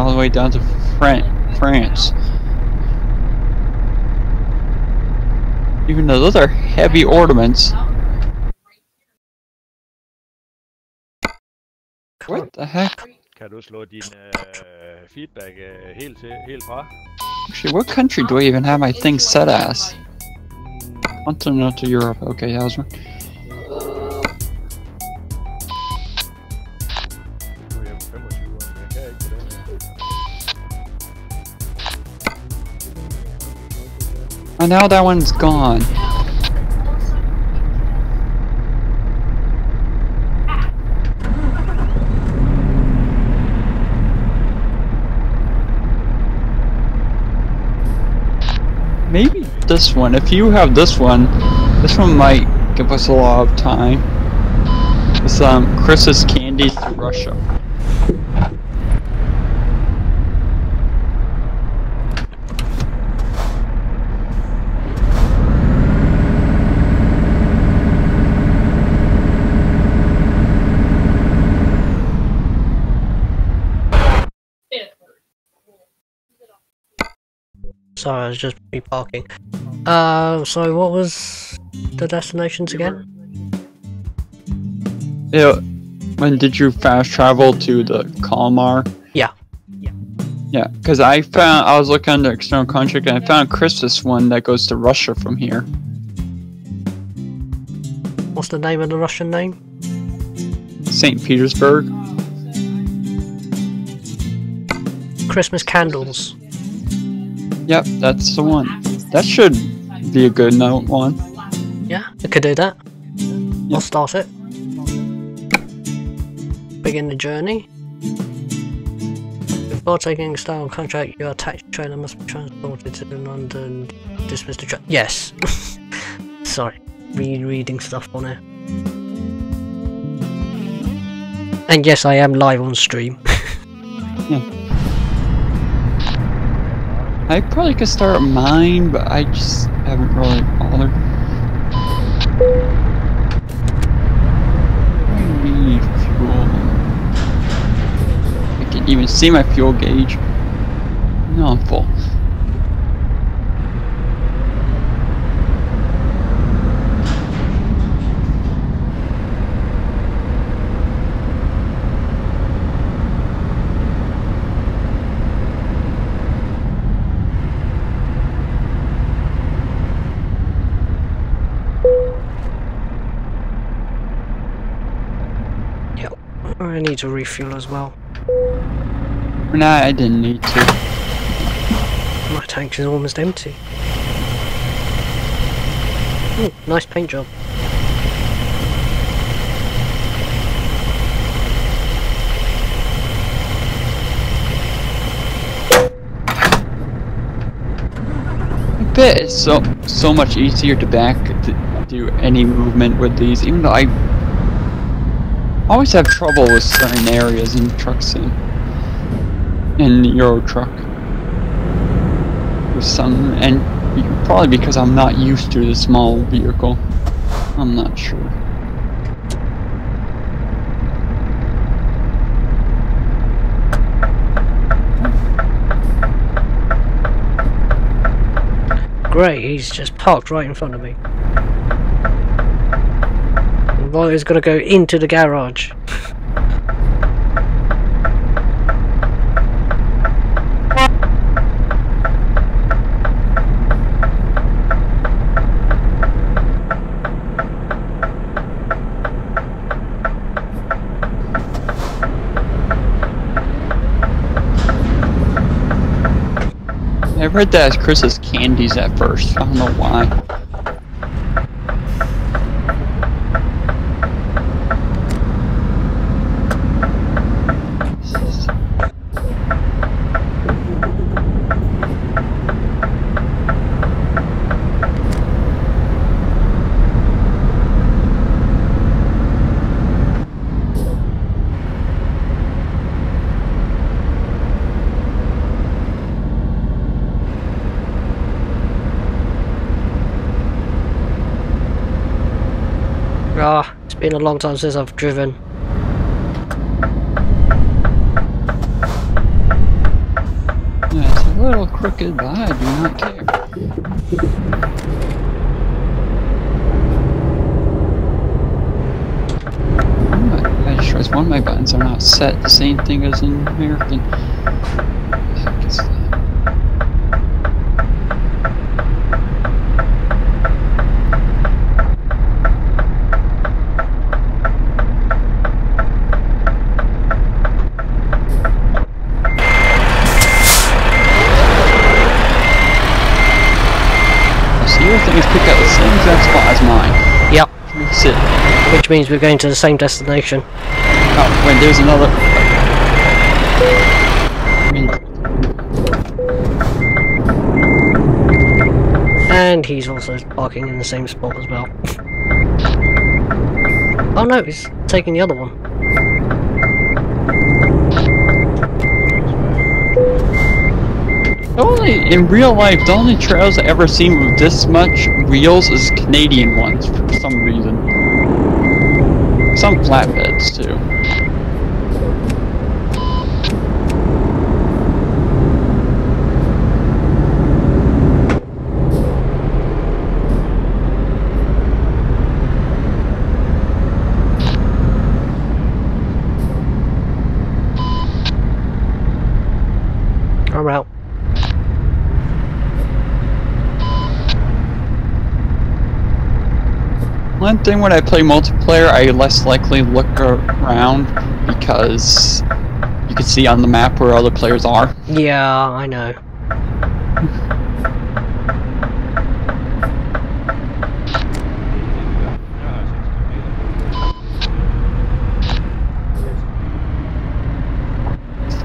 all the way down to France. Even though those are heavy ordnance. What the heck? Kan du slå din feedback helt fra? Actually, what country do I even have my thing set as? Continental Europe. Okay, that was one. And now that one's gone. Maybe this one. If you have this one might give us a lot of time. It's Chris's Candy to Russia. Sorry, I was just parking. So what was the destinations again? Yeah, when did you fast travel to the Kalmar? Yeah. Yeah, because I was looking under external contract and I found Chris's one that goes to Russia from here. What's the name of the Russian name? St. Petersburg. Christmas candles. Yep, that's the one. That should be a good note one. Yeah, I could do that. Yep. I'll start it. Begin the journey. Before taking a style contract, your attached trailer must be transported to London. Dismiss the truck. Yes. Sorry, reading stuff on it. And yes, I am live on stream. Yeah. I probably could start mine, but I just haven't really bothered. I need fuel. I can't even see my fuel gauge. No, I'm full. I need to refuel as well. Nah, I didn't need to. My tank is almost empty. Ooh, nice paint job. I bet it's so much easier to do any movement with these, even though I always have trouble with certain areas in Truck Sim. In Euro Truck. With some, and probably because I'm not used to the small vehicle. I'm not sure. Great, he's just parked right in front of me. Well, he's got to go into the garage. I read that as Chris's Candies at first. I don't know why. Ah, it's been a long time since I've driven. little crooked, but I do not care. I just realized one of my buttons are not set the same thing as in American. I guess your thing is picked up the same exact spot as mine. Yep. Makes it. Which means we're going to the same destination. Oh, wait, there's another. And he's also parking in the same spot as well. Oh no, he's taking the other one. In real life, the only trails I've ever seen with this much wheels is Canadian ones for some reason. Some flatbeds too. I'm out. One thing when I play multiplayer, I less likely look around because you can see on the map where other players are. Yeah, I know.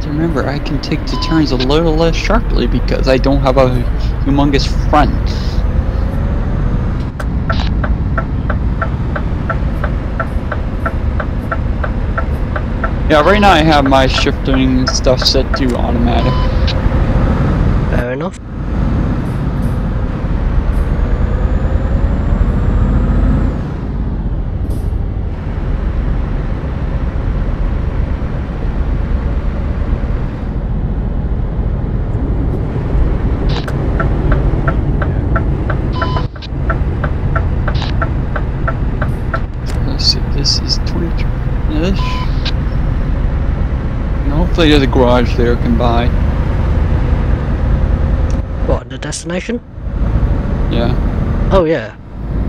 Remember, I can take the turns a little less sharply because I don't have a humongous front. Yeah, right now I have my shifting stuff set to automatic. Fair enough. Let's see, this is 22-ish. Hopefully there's a garage there I can buy. What, the destination? Yeah. Oh yeah.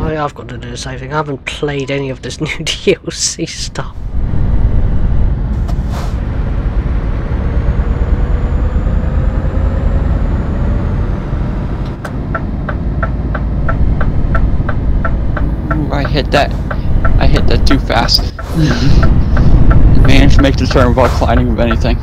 I've got to do the same thing. I haven't played any of this new DLC stuff. Ooh, I hit that too fast. Managed to make the turn without colliding with anything.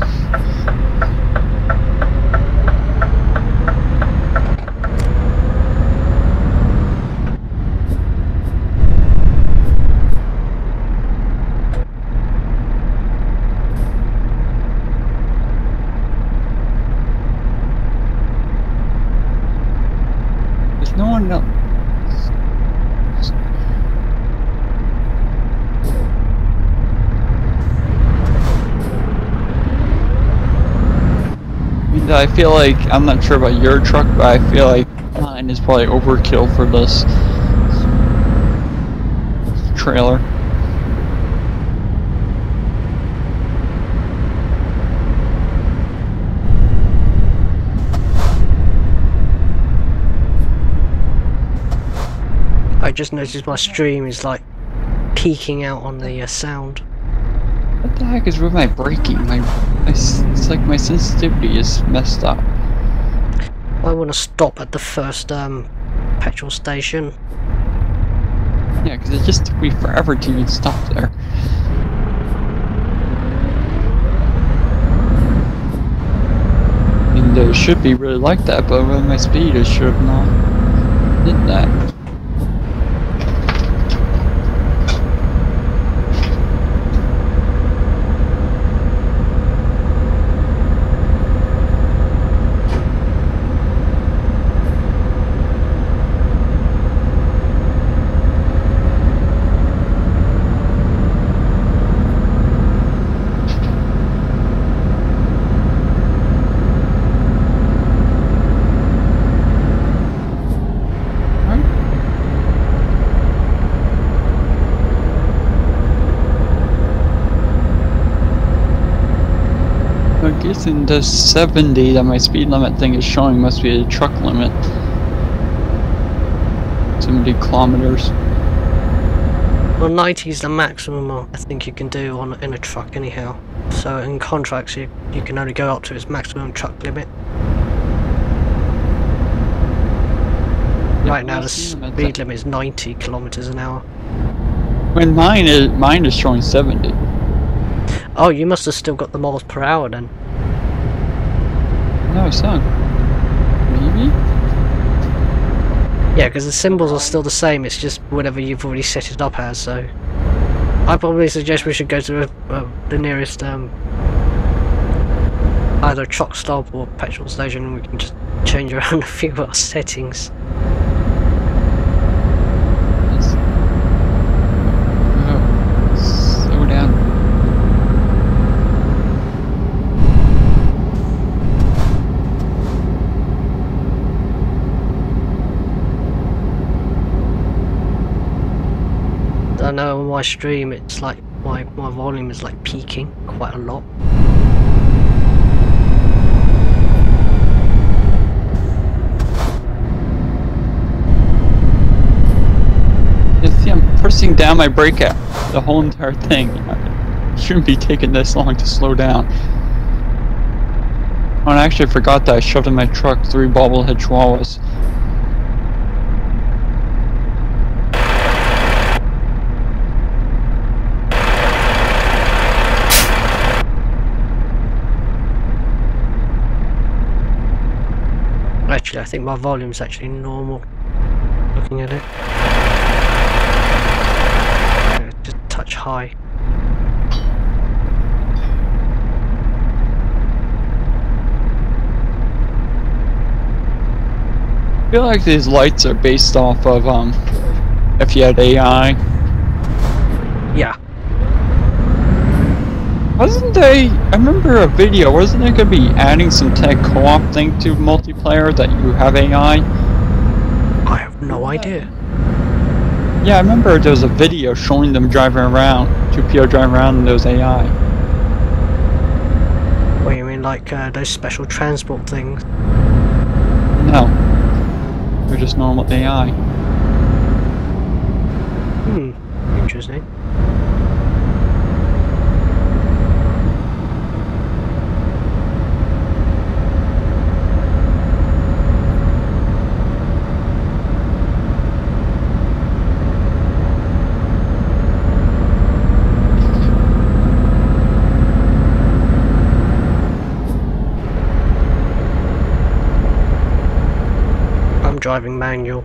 There's no one else. I feel like, I'm not sure about your truck, but I feel like mine is probably overkill for this trailer. I just noticed my stream is like peeking out on the sound. What the heck is with my braking? It's like my sensitivity is messed up. I want to stop at the first petrol station. Yeah, because it just took me forever to even stop there. I mean, it should be really like that, but with my speed, it should have not did that. reason the 70 that my speed limit thing is showing must be a truck limit. 70 kilometers. Well, 90 is the maximum I think you can do in a truck anyhow. So in contracts you can only go up to its maximum truck limit. Yeah, right now the speed limit is 90 kilometers an hour. When mine is showing 70. Oh, you must have still got the miles per hour then. No, son. Maybe? Yeah, because the symbols are still the same, it's just whatever you've already set it up as, so... I probably suggest we should go to the nearest, either truck stop or petrol station, and we can just change around a few of our settings. Slow down. I know on my stream it's like my volume is like peaking quite a lot. You see, I'm pressing down my brake out the whole entire thing. It shouldn't be taking this long to slow down. Oh, and I actually forgot that I shoved in my truck 3 bobblehead chihuahuas. Actually, I think my volume's actually normal, looking at it. Just a touch high. I feel like these lights are based off of, if you had AI. Yeah. Wasn't they, I remember a video, wasn't they going to be adding some tech co-op thing to multiplayer that you have AI? I have no idea. Yeah, I remember there was a video showing them driving around, 2 people driving around and there was AI. What, you mean like those special transport things? No. They're just normal AI. Interesting. Driving manual.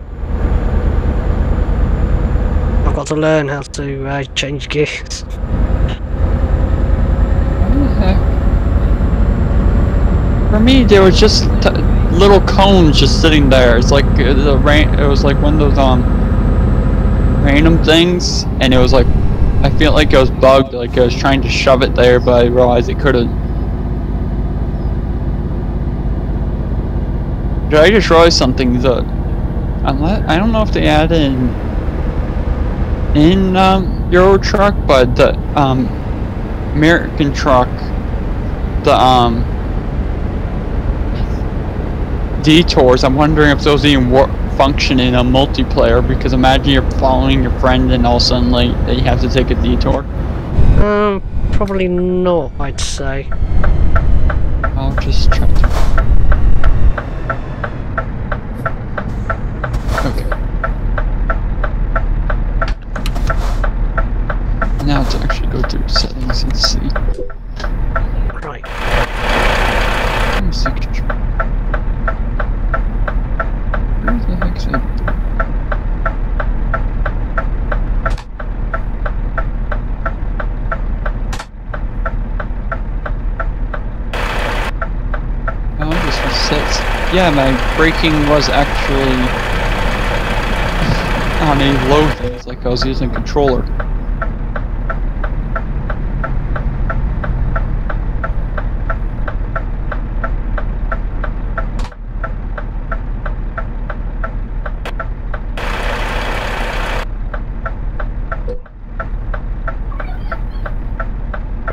I've got to learn how to change gears. What the heck? For me, there was just little cones just sitting there. It's like the rain. It was like one of those random things, and it was like I feel like it was bugged. Like I was trying to shove it there, but I realized it couldn't. Did I just realize something? I don't know if they added in Euro Truck, but the American Truck, the detours. I'm wondering if those even function in a multiplayer. Because imagine you're following your friend and all of a sudden like you have to take a detour. Probably not. I'd say. I'll just try to. Okay. Now to actually go through settings and see. Right. Let me see. Where the heck's it? Oh, this resets. Yeah, my braking was actually on a low thing. It's like I was using a controller.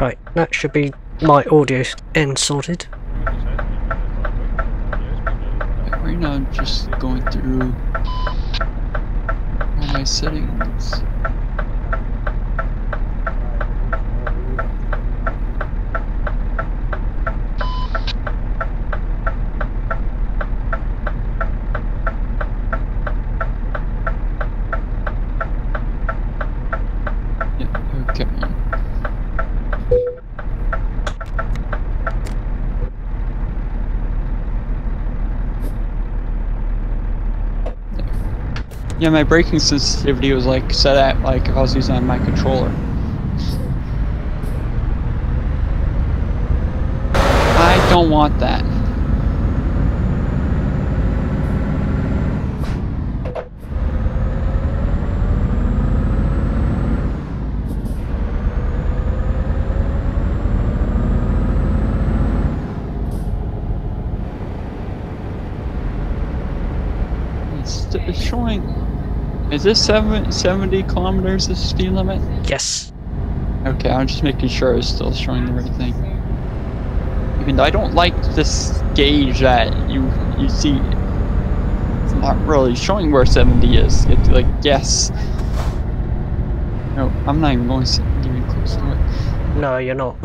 Right, that should be my audio end sorted. Right now I'm just going through all my settings. Yeah, okay. Yeah, my braking sensitivity was like set at like if I was using my controller. I don't want that. It's showing. Is this 70 kilometers the speed limit? Yes. Okay, I'm just making sure it's still showing the right thing. Even though I don't like this gauge that you see, it's not really showing where 70 is. It's like yes. No, I'm not even going even close to it. No, you're not.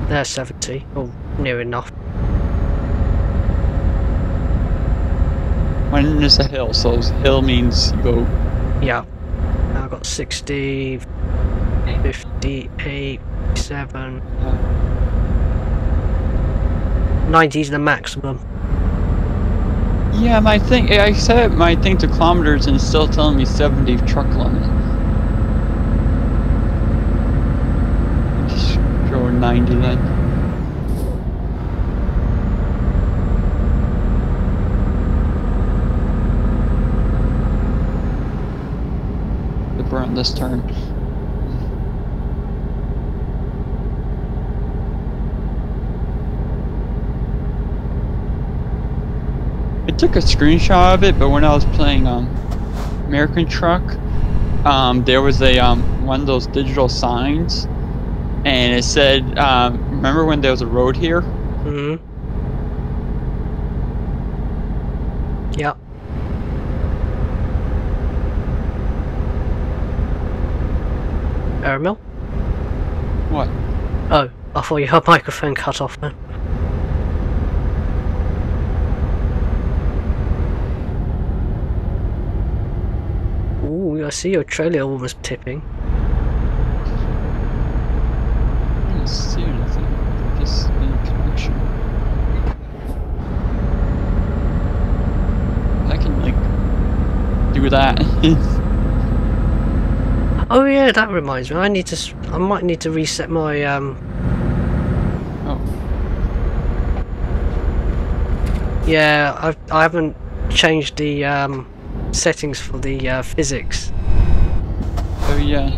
There's 70. Oh, near enough. When there's a hill, so hill means you go. Yeah. I've got 60, 58, 7. 90 is the maximum. Yeah, my thing. I set my thing to kilometers and it's still telling me 70 truck limit. Just go 90 then. If we're on this turn. I took a screenshot of it, but when I was playing American Truck, there was a one of those digital signs, and it said, remember when there was a road here? Mm-hmm. Yep. Airmill? What? Oh, I thought your microphone cut off then. Ooh, I see your trailer almost tipping. I don't see anything. Just in connection. I can like do that. Oh yeah, that reminds me. I might need to reset my Oh. Yeah, I haven't changed the settings for the physics. Oh yeah.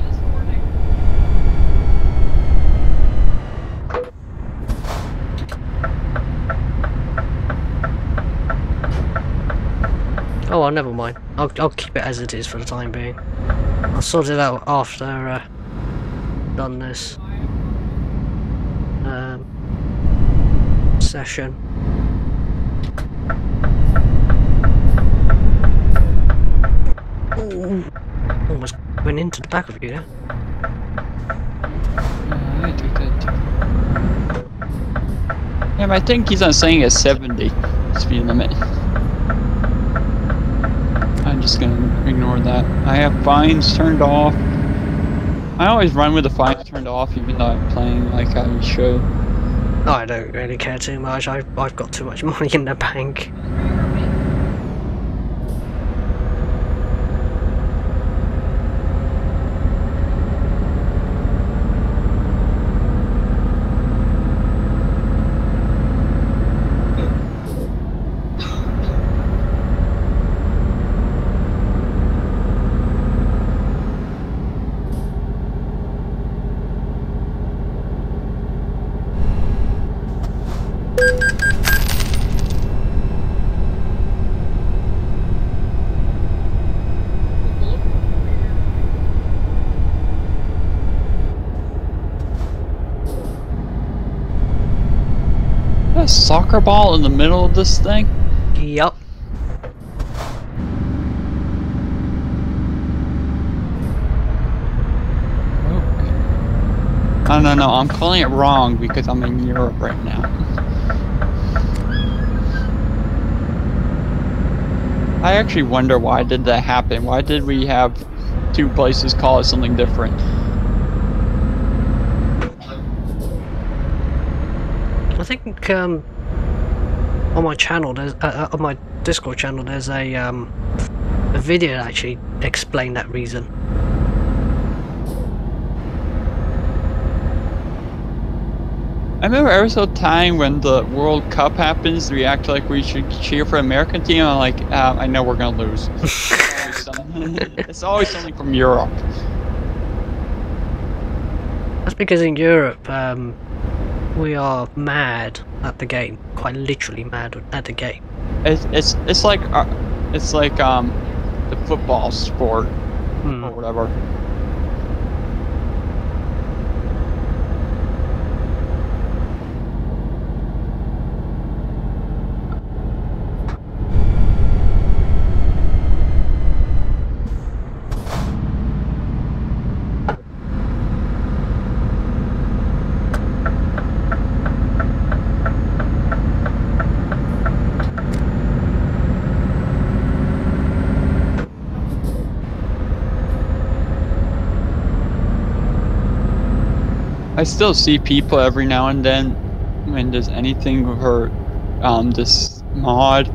Oh well, never mind. I'll keep it as it is for the time being. I'll sort it out after done this session. Ooh, almost went into the back of you there. I took that too. Yeah, but I think he's on saying a 70 speed limit. I'm just gonna ignore that. I have fines turned off. I always run with the fines turned off, even though I'm playing like I should. I don't really care too much. I've got too much money in the bank. A soccer ball in the middle of this thing? Yup. No, I'm calling it wrong because I'm in Europe right now. I actually wonder why did that happen? Why did we have two places call it something different? I think on my channel, there's on my Discord channel, there's a video that actually explained that reason. I remember every single time when the World Cup happens, we act like we should cheer for the American team. I'm like, I know we're gonna lose. It's always something from Europe. That's because in Europe, we are mad at the game. Quite literally mad at the game. It's like the football sport or whatever. I still see people every now and then when there's anything with her, this mod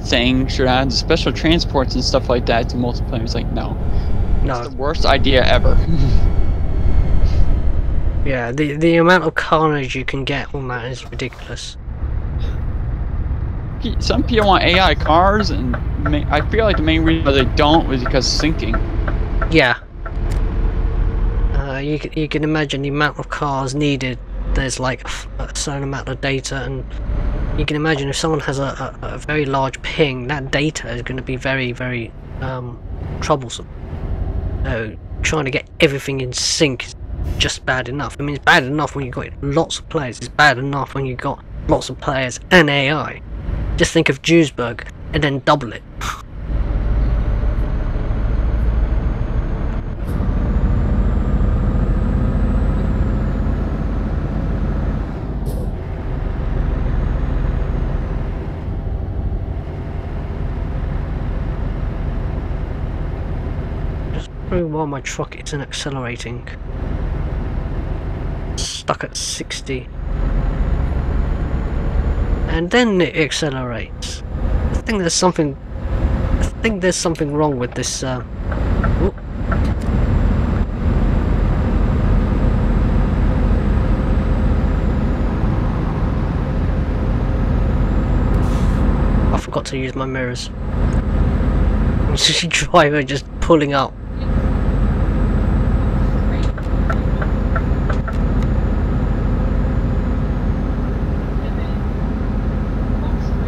thing should add special transports and stuff like that to multiplayer. It's like, no. It's the worst idea ever. Yeah, the amount of carnage you can get on that is ridiculous. Some people want AI cars, and I feel like the main reason why they don't is because syncing. Yeah. You can imagine the amount of cars needed. There's like a certain amount of data, and you can imagine if someone has a very large ping, that data is going to be very, very troublesome. Trying to get everything in sync is just bad enough. I mean, it's bad enough when you've got lots of players. It's bad enough when you've got lots of players and AI. Just think of Duisburg and then double it. While my truck isn't accelerating, stuck at 60, and then it accelerates. I think there's something wrong with this. I forgot to use my mirrors. Driver just pulling up.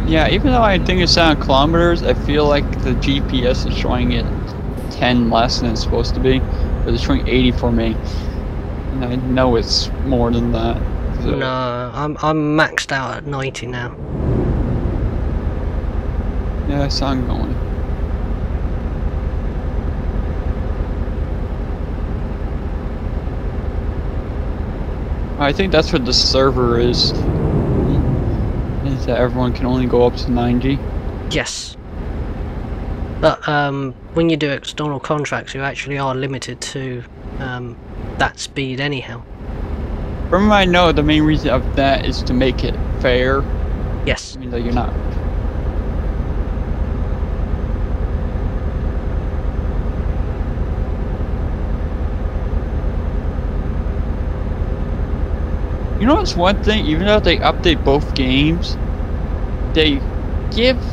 Yeah, even though I think it's 7 kilometers, I feel like the GPS is showing it 10 less than it's supposed to be, but it's showing 80 for me, and I know it's more than that. So. No, I'm maxed out at 90 now. Yeah, I saw him going. I think that's what the server is that everyone can only go up to 90. Yes. But when you do external contracts, you actually are limited to that speed anyhow. From what I know, the main reason of that is to make it fair. Yes. I mean, that you're not. You know what's one thing? Even though they update both games, they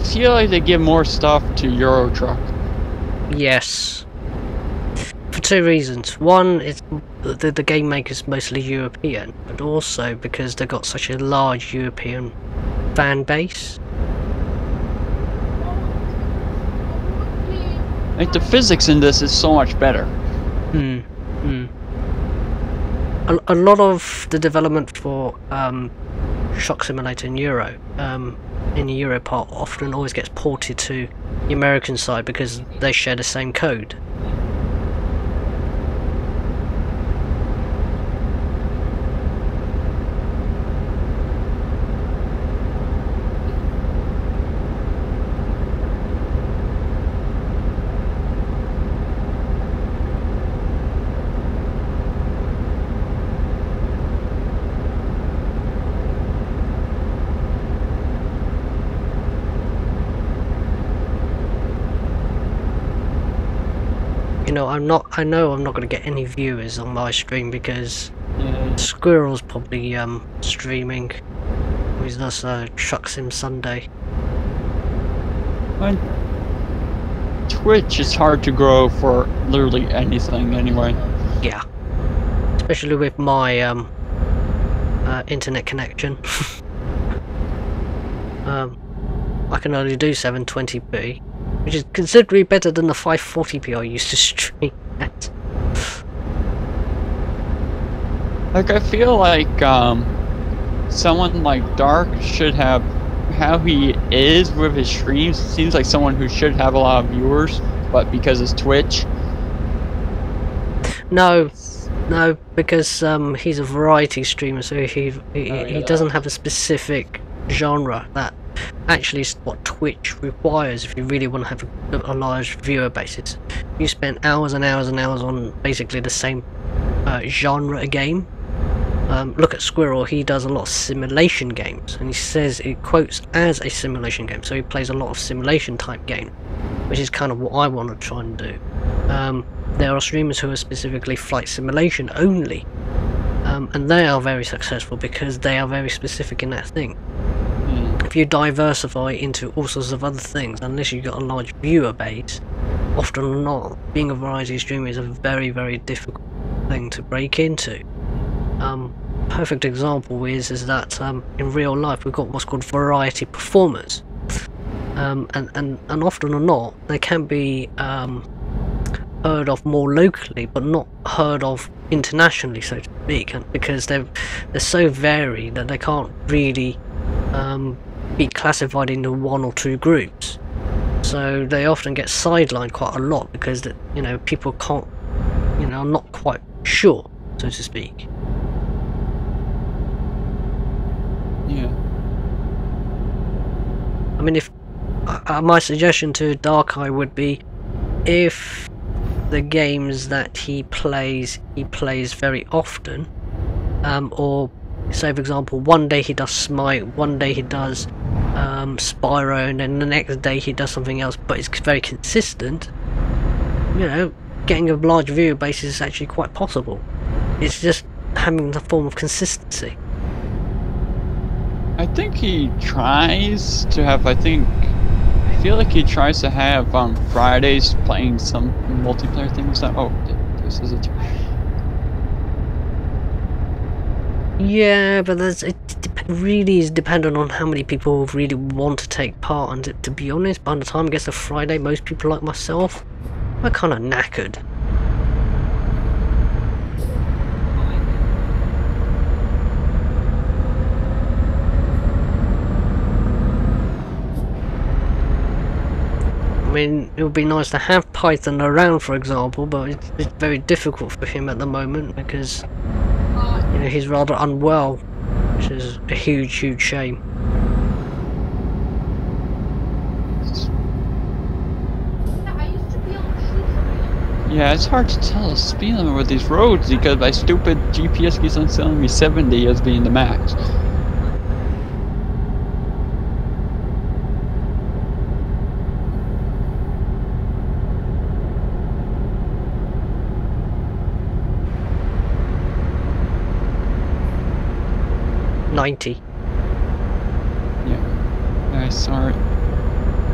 feel like they give more stuff to Euro Truck. Yes. For two reasons. One, it's the game maker's mostly European, but also because they've got such a large European fan base. Like, the physics in this is so much better. A lot of the development for Truck Simulator in Euro, in the Euro part, often always gets ported to the American side because they share the same code. You know, I know I'm not going to get any viewers on my stream because Squirrel's probably streaming. He's does Truck Sim Sunday. On Twitch, it's hard to grow for literally anything anyway. Yeah, especially with my internet connection. I can only do 720p, which is considerably better than the 540p I used to stream at. Like, I feel like someone like Dark should have how he is with his streams. Seems like someone who should have a lot of viewers, but because it's Twitch. No, because he's a variety streamer, so he doesn't have a specific genre. That actually is what Twitch requires if you really want to have a large viewer base. You spend hours and hours and hours on basically the same genre of game. Look at Squirrel, he does a lot of simulation games, and he says it quotes as a simulation game, so he plays a lot of simulation type game, which is kind of what I want to try and do. There are streamers who are specifically flight simulation only, and they are very successful because they are very specific in that thing. If you diversify into all sorts of other things, unless you've got a large viewer base, often or not, being a variety streamer is a very, very difficult thing to break into. Perfect example is that in real life we've got what's called variety performers, and often or not they can be heard of more locally but not heard of internationally, so to speak, because they're so varied that they can't really be classified into one or two groups. So they often get sidelined quite a lot because people can't, are not quite sure, so to speak. Yeah. I mean, if my suggestion to Dark Eye would be, if the games that he plays very often, or say for example, one day he does Smite, one day he does Spyro, and then the next day he does something else, but it's very consistent, getting a large viewer base is actually quite possible. It's just having the form of consistency. I think he tries to have, I feel like he tries to have Fridays playing some multiplayer things. This is it. Yeah, but it really is dependent on how many people really want to take part, and to be honest, by the time it gets to Friday, most people like myself are kind of knackered. I mean, it would be nice to have Python around, for example, but it's very difficult for him at the moment because he's rather unwell, which is a huge shame. Yeah, it's hard to tell the speed limit with these roads because my stupid GPS keeps on telling me 70 as being the max. Yeah, I saw it.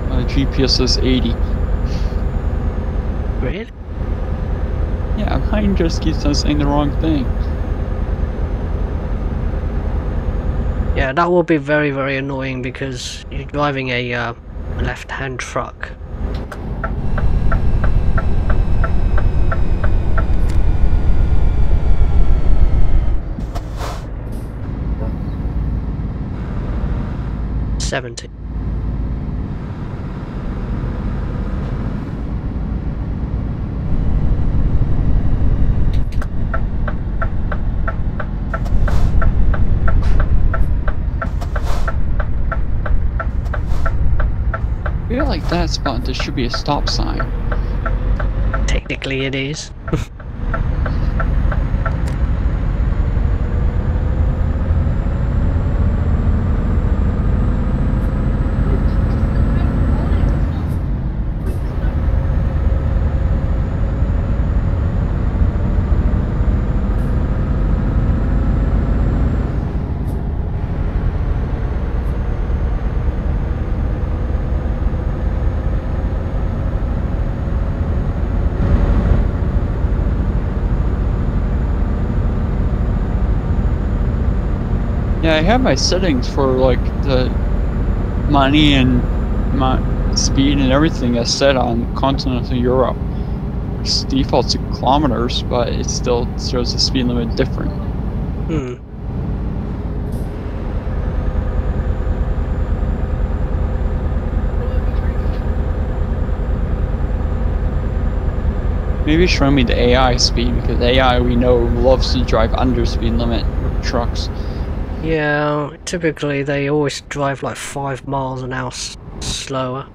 My GPS says 80. Really? Yeah, mine just keeps on saying the wrong thing. Yeah, that will be very annoying because you're driving a left-hand truck. 70. I feel like that spot there should be a stop sign. Technically it is. Yeah, I have my settings for like the money and my speed and everything as set on continental Europe. It's default to kilometers, but it still shows the speed limit different. Hmm. Maybe show me the AI speed, because AI we know loves to drive under speed limit with trucks. Yeah, typically they always drive like 5 miles an hour slower.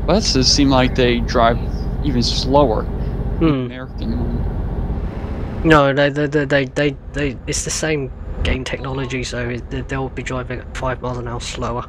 Buses seem like they drive even slower. Hmm. American one. No, they it's the same game technology, so they'll be driving at 5 miles an hour slower.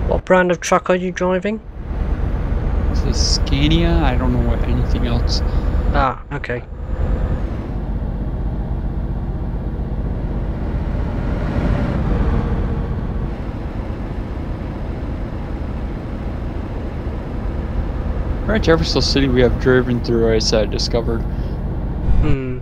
What brand of truck are you driving? Is this Scania? I don't know what anything else. Ah, okay. Right, Jefferson City we have driven through, as I discovered. Hmm.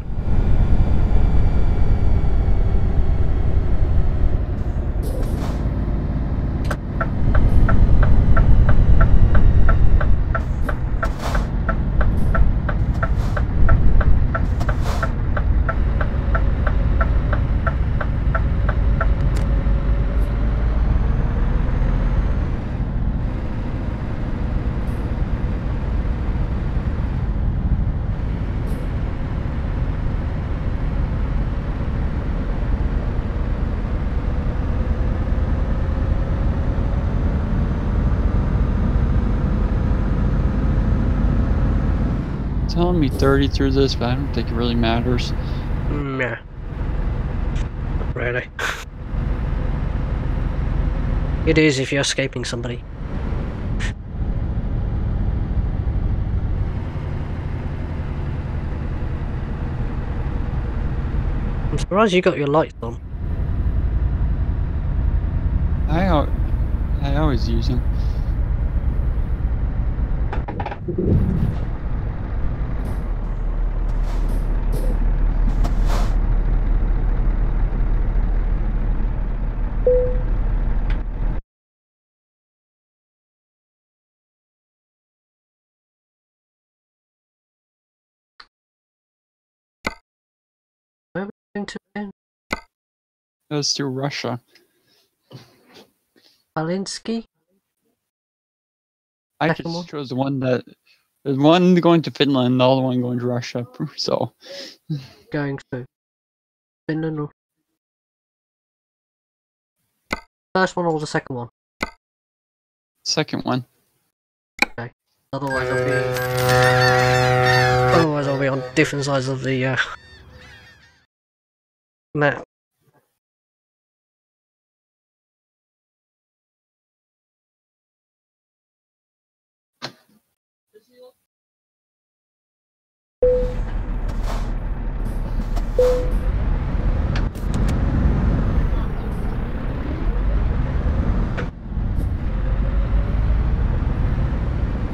Telling me 30 through this, but I don't think it really matters. Nah. Not really. It is if you're escaping somebody. I'm surprised you got your lights on. I always use them. Going to again? Goes through Russia. Alinsky? I Second one? just chose the one that there's one going to Finland, the other one going to Russia. So Going to Finland or first one or the second one? second one. Okay. Otherwise I'll be on different sides of the map.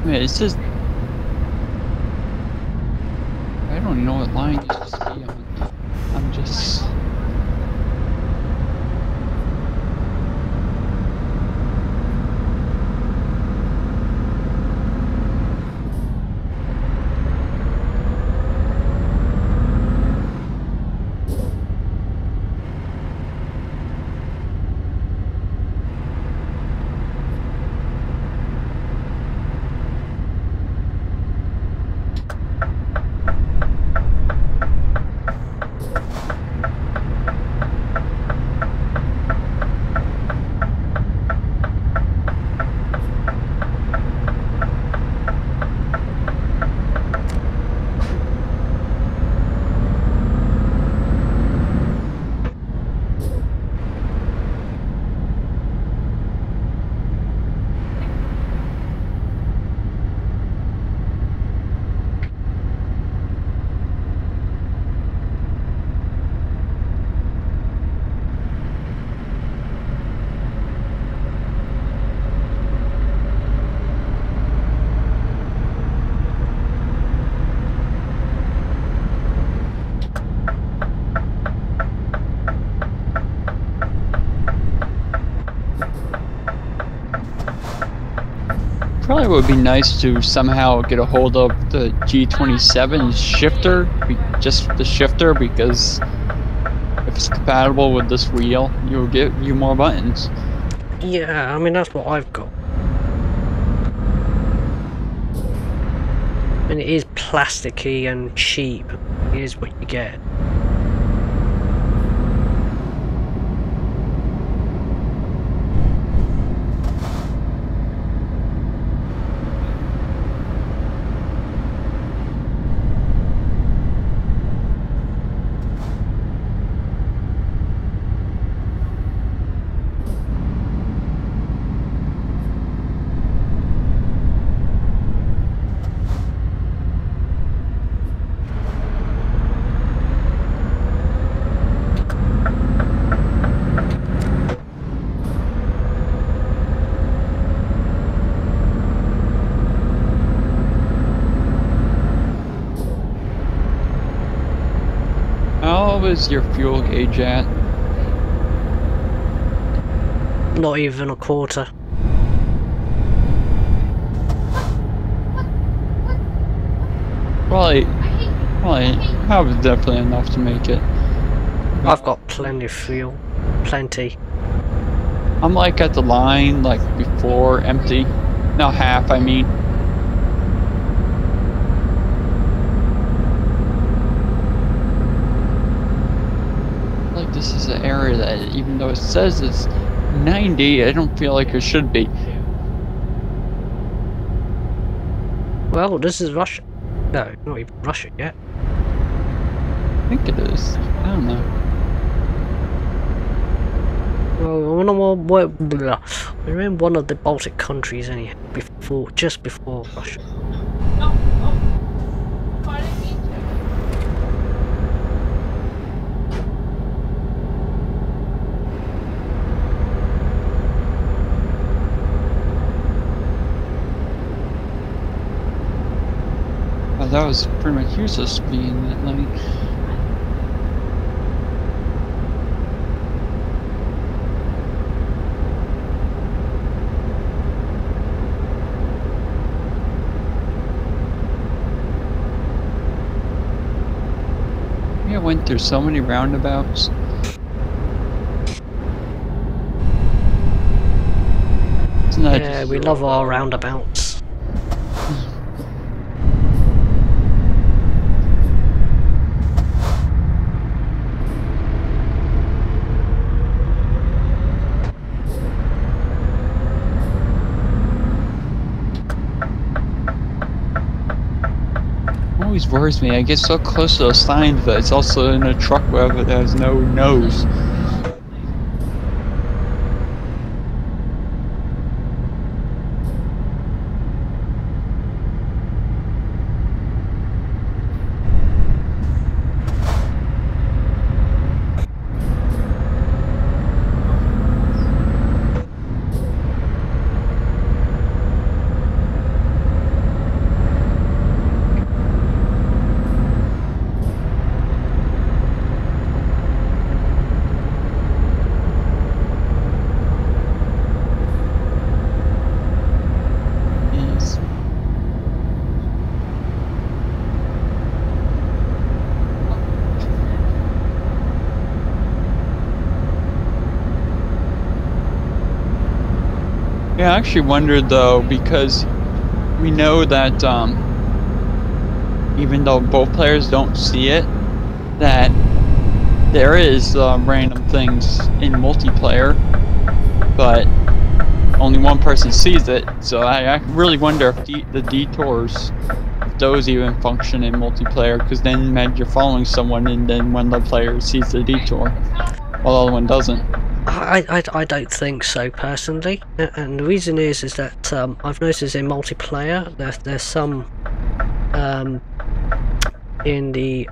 Yeah, it's just I don't even know what line it's supposed to be on. I'm just probably would be nice to somehow get a hold of the G27 shifter, just the shifter, because if it's compatible with this wheel, you'll get more buttons. Yeah, I mean that's what I've got. And it is plasticky and cheap. It is what you get. How is your fuel gauge at? Not even a quarter. Probably have definitely enough to make it. I've got plenty of fuel. Plenty. I'm like at the line, like before empty. No, half, I mean. Like this is an area that, even though it says it's 90, I don't feel like it should be. Well, this is Russia. No, not even Russia yet. I think it is. I don't know. Well, we're in one of the Baltic countries anyhow, just before Russia. Oh, that was pretty much useless being in that lane. Yeah, went through so many roundabouts. Isn't that Yeah, just... we love our roundabouts. Always worries me. I get so close to those signs, but it's also in a truck where it has no nose. Yeah, I actually wondered though, because we know that even though both players don't see it, that there is random things in multiplayer, but only one person sees it. So I really wonder if the detours, if those even function in multiplayer, because then imagine you're following someone and then one of the players sees the detour while the other one doesn't. I don't think so personally, and the reason is that I've noticed in multiplayer there's some in the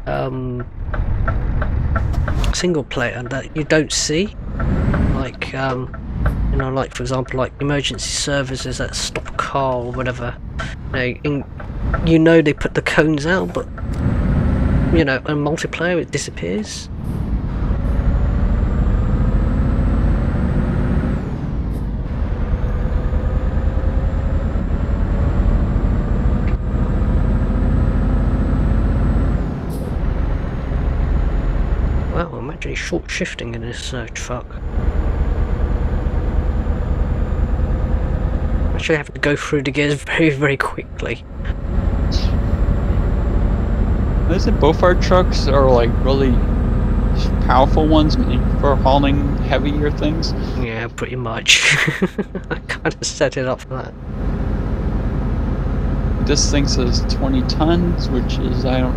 single player that you don't see, like you know, like for example, like emergency services that stop a car or whatever. You know they put the cones out, but you know, in multiplayer it disappears. Wow, I'm actually short shifting in this truck. I'm actually having to go through the gears very, very quickly. Isn't both our trucks are like really powerful ones for hauling heavier things? Yeah, pretty much. I kind of set it up for that. This thing says 20 tons, which is, I don't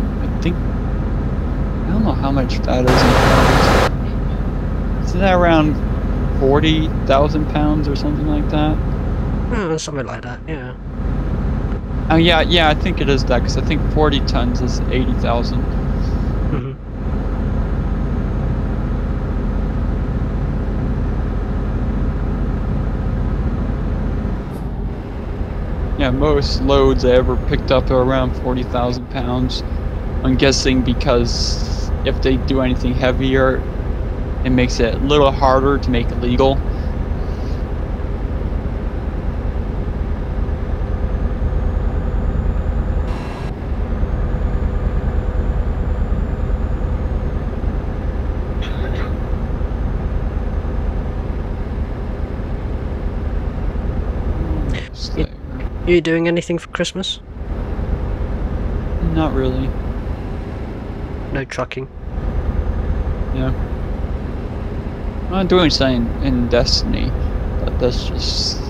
know how much that is in pounds. Isn't that around 40,000 pounds or something like that? Something like that, yeah. Oh yeah, I think it is that, because I think 40 tons is 80,000. Mm-hmm. Yeah, most loads I ever picked up are around 40,000 pounds. I'm guessing because if they do anything heavier, it makes it a little harder to make it legal. You doing anything for Christmas? Not really. No trucking? Yeah. I'm doing something in Destiny, but that's just...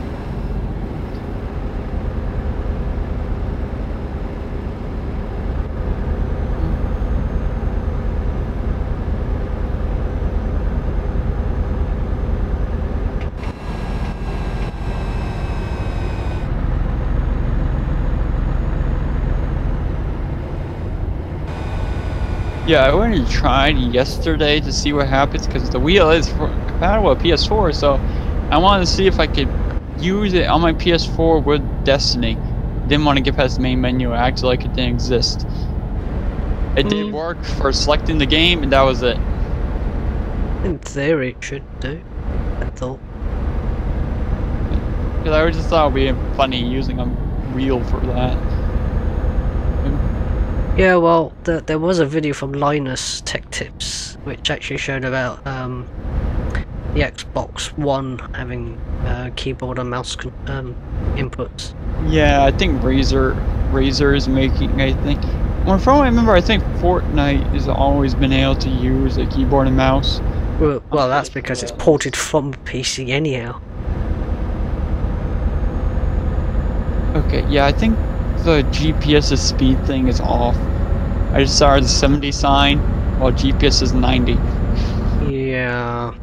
Yeah, I already tried yesterday to see what happens, because the wheel is compatible with PS4, so I wanted to see if I could use it on my PS4 with Destiny. Didn't want to get past the main menu, I acted like it didn't exist. It did work for selecting the game, and that was it. In theory it should do, I thought. Because I just thought it would be funny using a wheel for that. Yeah, well, there was a video from Linus Tech Tips which actually showed about the Xbox One having keyboard and mouse inputs. Yeah, I think Razer is making. I think. Well, from what I remember, I think Fortnite has always been able to use a keyboard and mouse. Well, that's because it's ported from PC anyhow. Okay, yeah, I think the GPS's speed thing is off. I just saw the 70 sign, while GPS is 90. Yeah,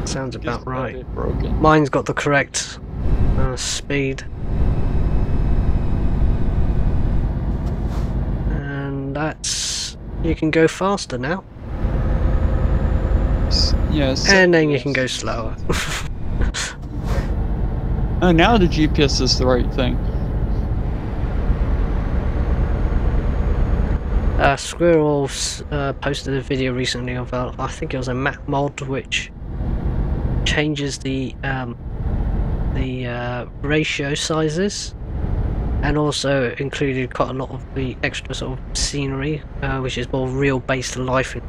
sounds about right. Broken. Mine's got the correct speed. And that's... you can go faster now. Yes. And then you can go slower. Oh, now the GPS is the right thing. Squirrels posted a video recently of I think it was a map mod which changes the ratio sizes, and also included quite a lot of the extra sort of scenery, which is more real based life. I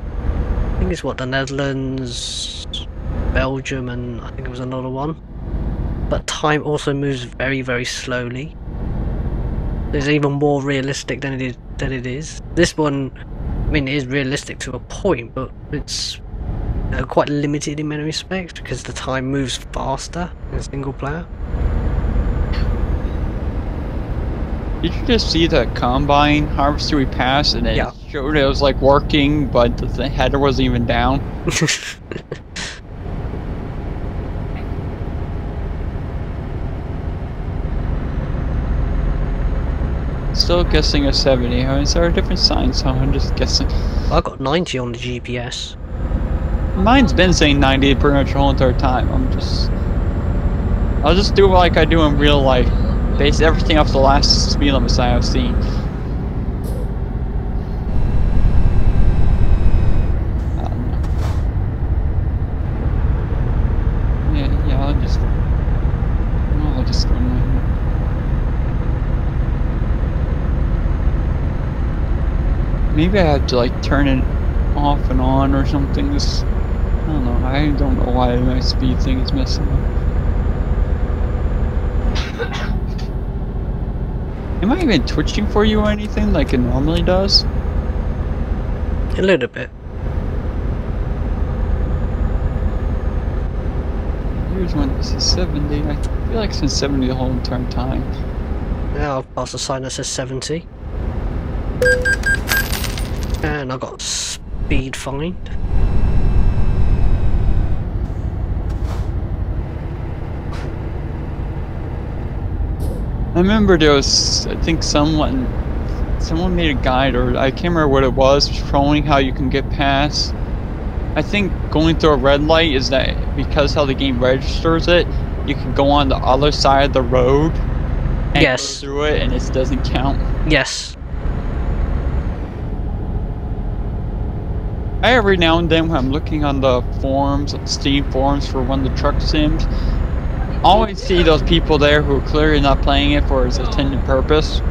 think it's what, the Netherlands, Belgium, and I think it was another one. But time also moves very, very slowly. It's even more realistic than it is. This one, I mean, it is realistic to a point, but it's quite limited in many respects because the time moves faster in single player. Did you just see the combine harvester we passed, and it showed it was like working, but the header wasn't even down? Still guessing a 70. I mean, is there a different sign? So I'm just guessing. I got 90 on the GPS. Mine's been saying 90 pretty much the whole entire time. I'll just do like I do in real life. Base everything off the last speed limit sign I've seen. Yeah, I'll just go in my... Maybe I have to like turn it off and on or something. I don't know. I don't know why my speed thing is messing up. Am I even twitching for you or anything like it normally does? A little bit. Here's when this is 70. I feel like it's been 70 the whole entire time. Now I've passed a sign that says 70. And I got speed find. I remember there was, I think someone made a guide, or I can't remember what it was, showing how you can get past. I think going through a red light is that because how the game registers it, you can go on the other side of the road and go through it, and it doesn't count. Yes. Every now and then when I'm looking on the forums, Steam forums for one of the truck sims, I always see those people there who are clearly not playing it for its intended purpose.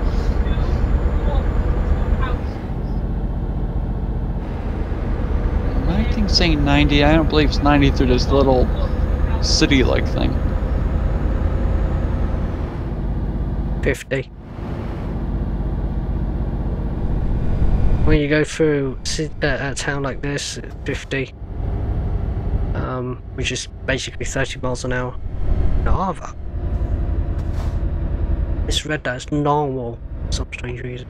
I think saying 90, I don't believe it's 90 through this little city-like thing. 50. When you go through a town like this, 50, which is basically 30 miles an hour. However, it's read that as normal for some strange reason.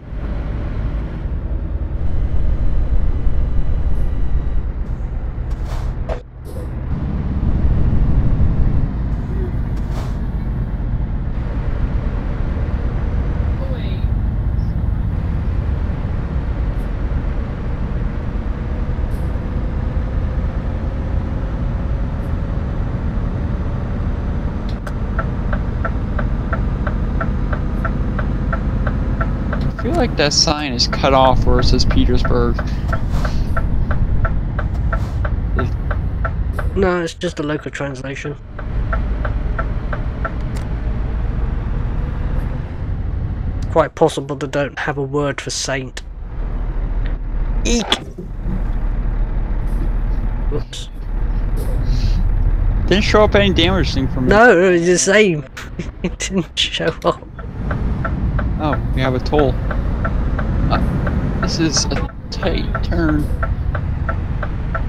I feel like that sign is cut off where it says Petersburg. No, it's just a local translation. Quite possible they don't have a word for saint. Eek! Whoops. Didn't show up any damage thing for me. No, it's the same. It didn't show up. Oh, we have a toll. This is a tight turn.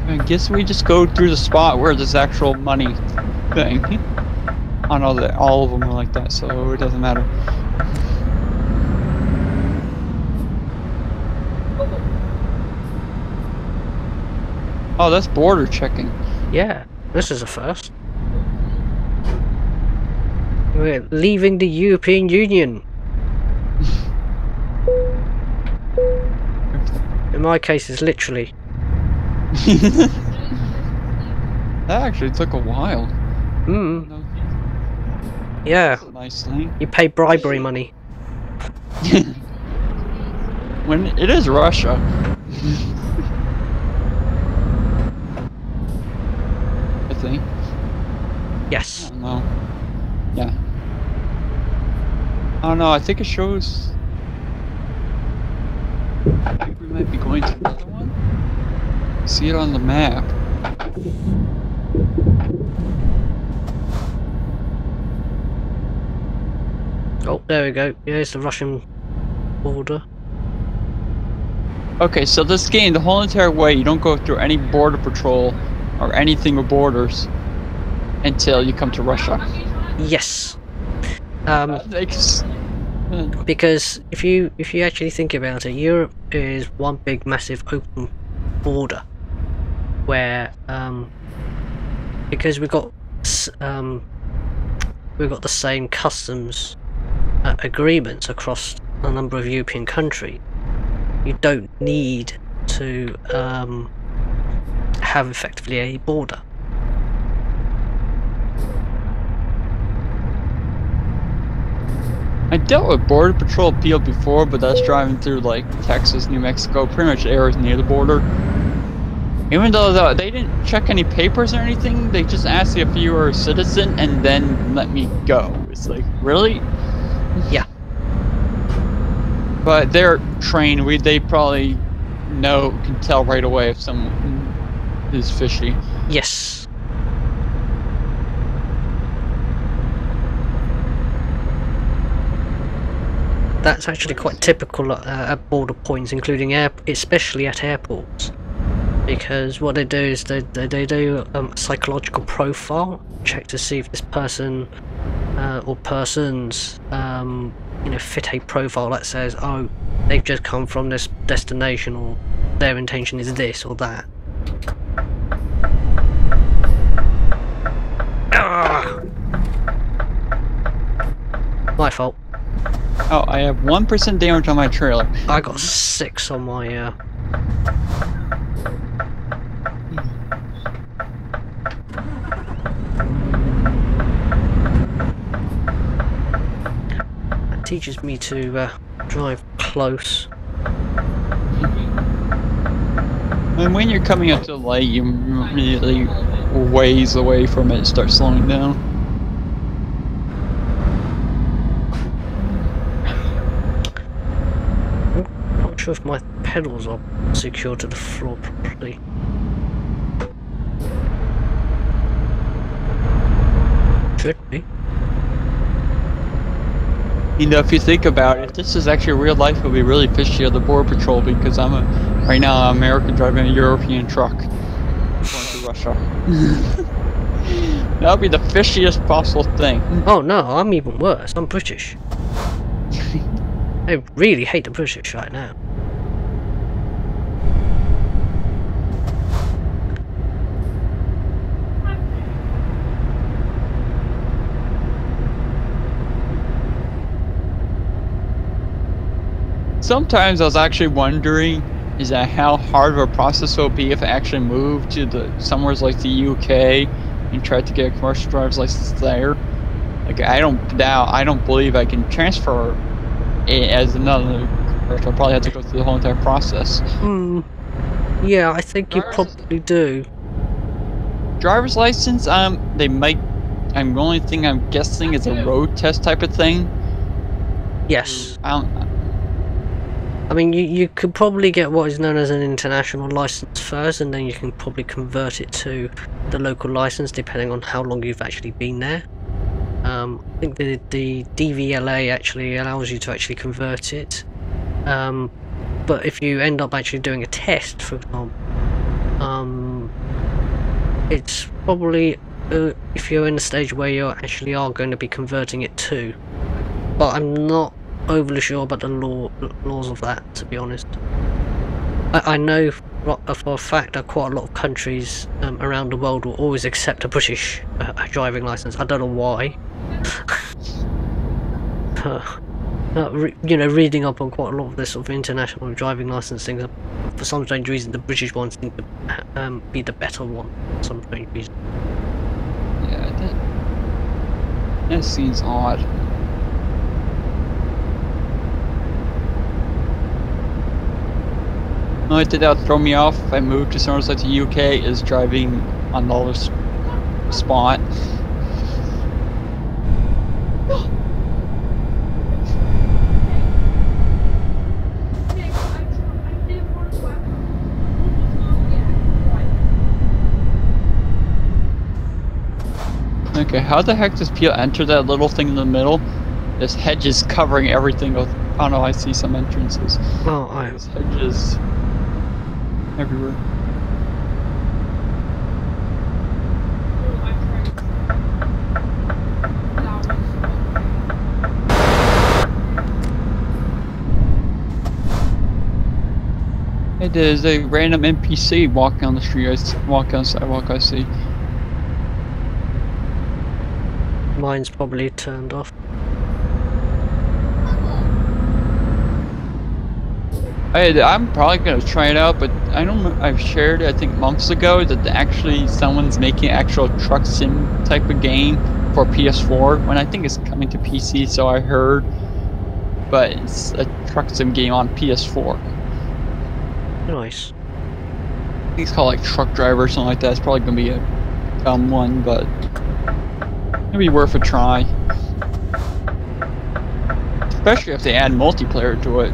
I guess we just go through the spot where there's actual money thing. I know that all of them are like that, so it doesn't matter. Oh, that's border checking. Yeah, this is a first. We're leaving the European Union. In my case, it's literally. That actually took a while. Hmm. Yeah. That's a nice thing. You pay bribery money. When it is Russia. I think. Yes. I don't know. Yeah. I don't know, I think it shows. I think we might be going to another one. See it on the map. Oh, there we go. Yeah, it's the Russian border. Okay, so this game, the whole entire way, you don't go through any border patrol or anything with borders until you come to Russia. Yes. Because if you actually think about it, Europe is one big massive open border where because we've got the same customs agreements across a number of European countries, you don't need to have effectively a border. I dealt with border patrol people before, but that's driving through like Texas, New Mexico, pretty much areas near the border. Even though they didn't check any papers or anything, they just asked if you were a citizen and then let me go. It's like, really? Yeah. But they're trained. They probably can tell right away if someone is fishy. Yes. That's actually quite typical at border points, including especially at airports, because what they do is they do a psychological profile check to see if this person or persons fit a profile that says, oh, they've just come from this destination, or their intention is this or that. Ah! My fault. Oh, I have 1% damage on my trailer. I got 6 on my That teaches me to drive close. And when you're coming up to the light, you immediately ways away from it and start slowing down. Not sure if my pedals are secured to the floor properly. Should be. You know, if you think about it, this is actually real life, it would be really fishy of the border patrol, because right now I'm American driving a European truck going to Russia. That would be the fishiest possible thing. Oh no, I'm even worse. I'm British. I really hate the British right now. Sometimes I was actually wondering, is that how hard of a process it will be if I actually moved to somewhere like the UK and tried to get a commercial driver's license there? Like, I don't believe I can transfer it as another commercial. I'll probably have to go through the whole entire process. Yeah, I think you probably do. Driver's license, they might. The only thing I'm guessing is a road test type of thing. Yes. I mean, you could probably get what is known as an international license first, and then you can probably convert it to the local license depending on how long you've actually been there. I think the DVLA actually allows you to actually convert it. But if you end up actually doing a test, for example, it's probably if you're in a stage where you actually are going to be converting it to. But I'm not overly sure about the laws of that, to be honest. I know for a fact that quite a lot of countries around the world will always accept a British driving license. I don't know why. You know, reading up on quite a lot of this sort of international driving license things, for some strange reason the British ones seem to be the better one for some strange reason. Yeah, that seems odd. The only thing that would throw me off if I moved to somewhere like the UK is driving on the lowest spot. Okay, how the heck does Peel enter that little thing in the middle? This hedge is covering everything with, I don't know, I see some entrances. Oh, This hedge is everywhere. Hey, there's a random NPC walking on the street. Walking on the sidewalk, I see. mine's probably turned off. I'm probably gonna try it out, but I don't. I've shared it, I think, months ago that actually someone's making an actual truck sim type of game for PS4. When I think it's coming to PC, so I heard. But it's a truck sim game on PS4. Nice. I think it's called like Truck Driver or something like that. It's probably gonna be a dumb one, but it'd be worth a try. Especially if they add multiplayer to it.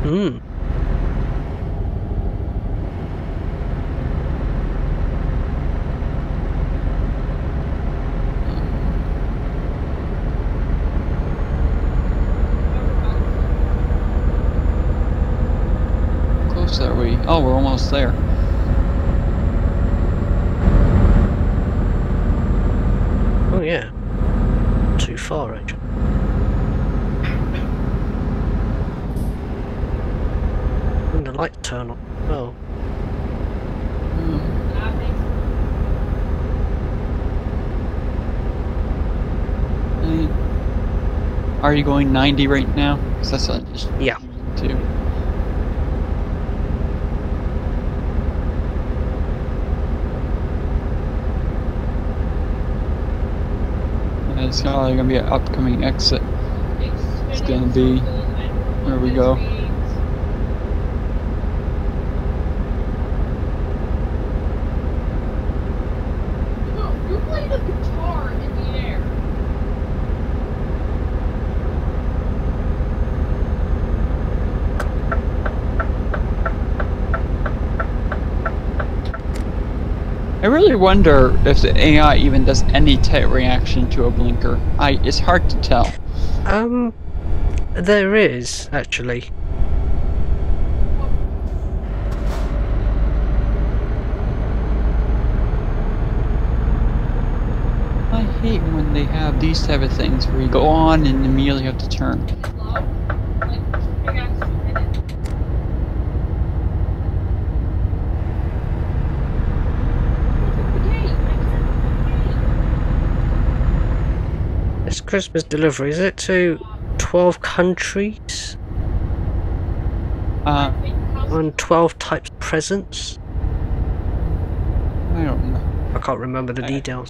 Hmm. Close are we? Oh, we're almost there. Oh yeah. Too far actually. When the lights turn on. Oh. Are you going 90 right now? 'Cause that's just Yeah. too. And it's probably gonna be an upcoming exit. It's gonna be. There we go. You played the guitar in the air. I really wonder if the AI even does any type reaction to a blinker. It's hard to tell. There is actually. I hate when they have these type of things where you go on and immediately have to turn. This Christmas delivery, is it to 12 countries? And 12 types of presents? I don't know. I can't remember the details.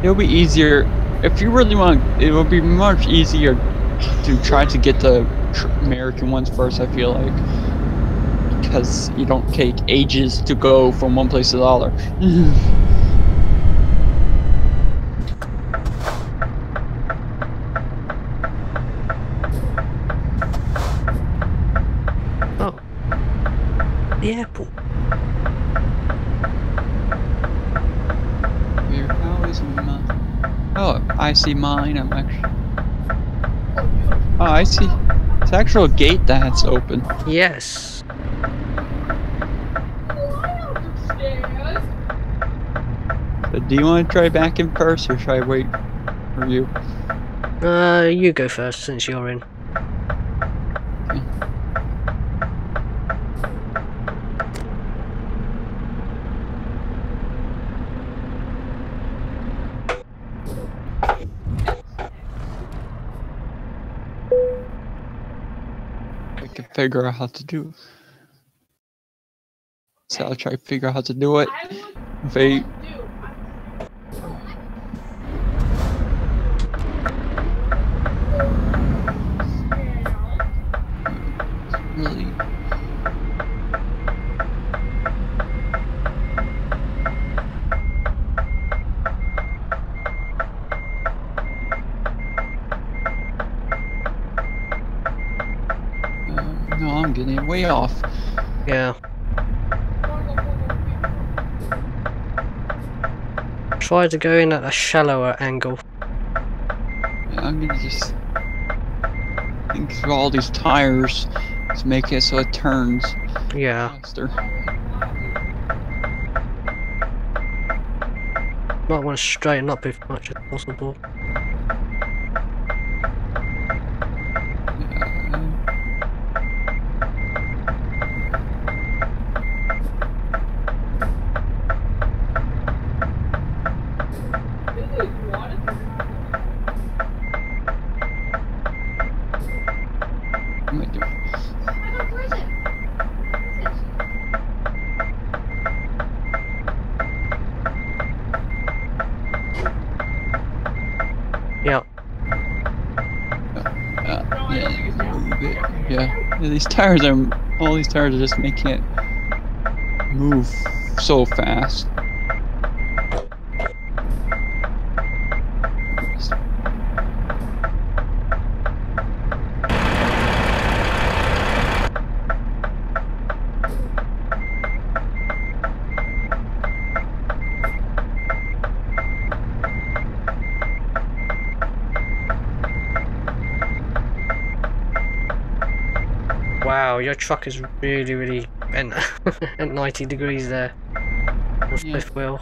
It'll be easier if you really want. It will be much easier to try to get the American ones first. I feel like because you don't take ages to go from one place to the other. Here, how is mine? Oh, I see mine. I'm actually. Oh, I see. It's actual gate that's open. Yes. So do you want to try back in first, or should I wait for you? You go first since you're in. Okay. I can figure out how to do it. So I'll try to figure out how to do it. Wait. Really. No, I'm getting way off. Yeah. Try to go in at a shallower angle. Yeah, I'm gonna just think through all these tires to make it so it turns Yeah. faster. Might want to straighten up as much as possible. What am I doing? Yeah. Yeah, move it. Yeah, these tires are, all these tires are just making it move so fast. Wow, your truck is really bent at 90 degrees there. Or Yeah. fifth wheel.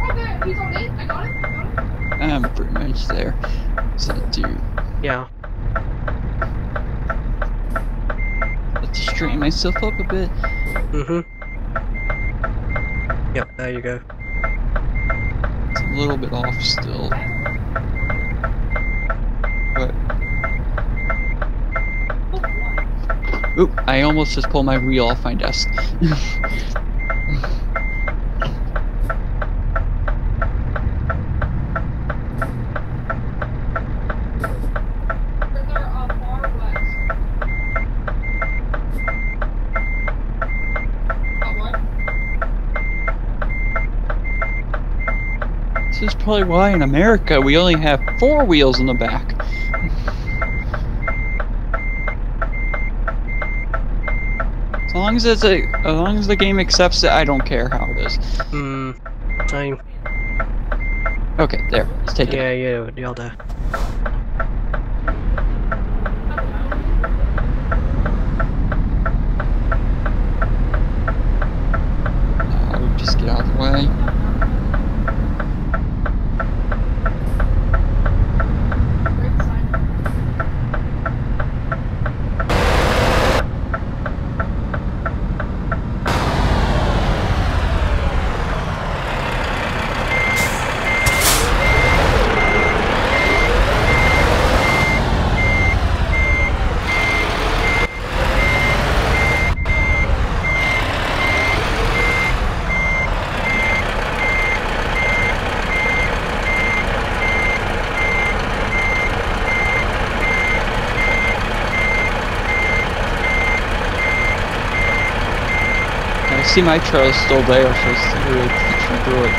Okay, he's on me. I got it. I'm pretty much there. So do Yeah. have to straighten myself up a bit. Mm-hmm. Yep, there you go. It's a little bit off still. But oop, I almost just pulled my wheel off my desk. This is probably why in America we only have 4 wheels in the back. As long as it's as long as the game accepts it, I don't care how it is. Same. Okay, there. Let's take Yeah, it. you're there. I'll just get out of the way. I see my trailer's still there, so it's really pushing through it.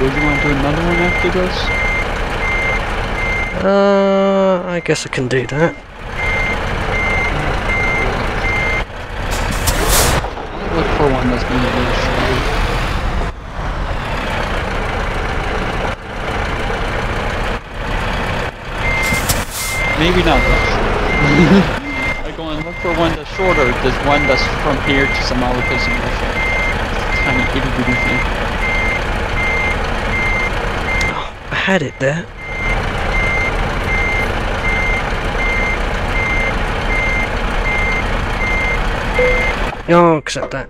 would you want to do another one after this? I guess I can do that. Look for one that's maybe a little shorter. Maybe not that short. Like going look for one that's shorter. There's one that's from here to some other place in Russia. It's a tiny itty bitty thing. Oh, I had it there. No, I'll accept that.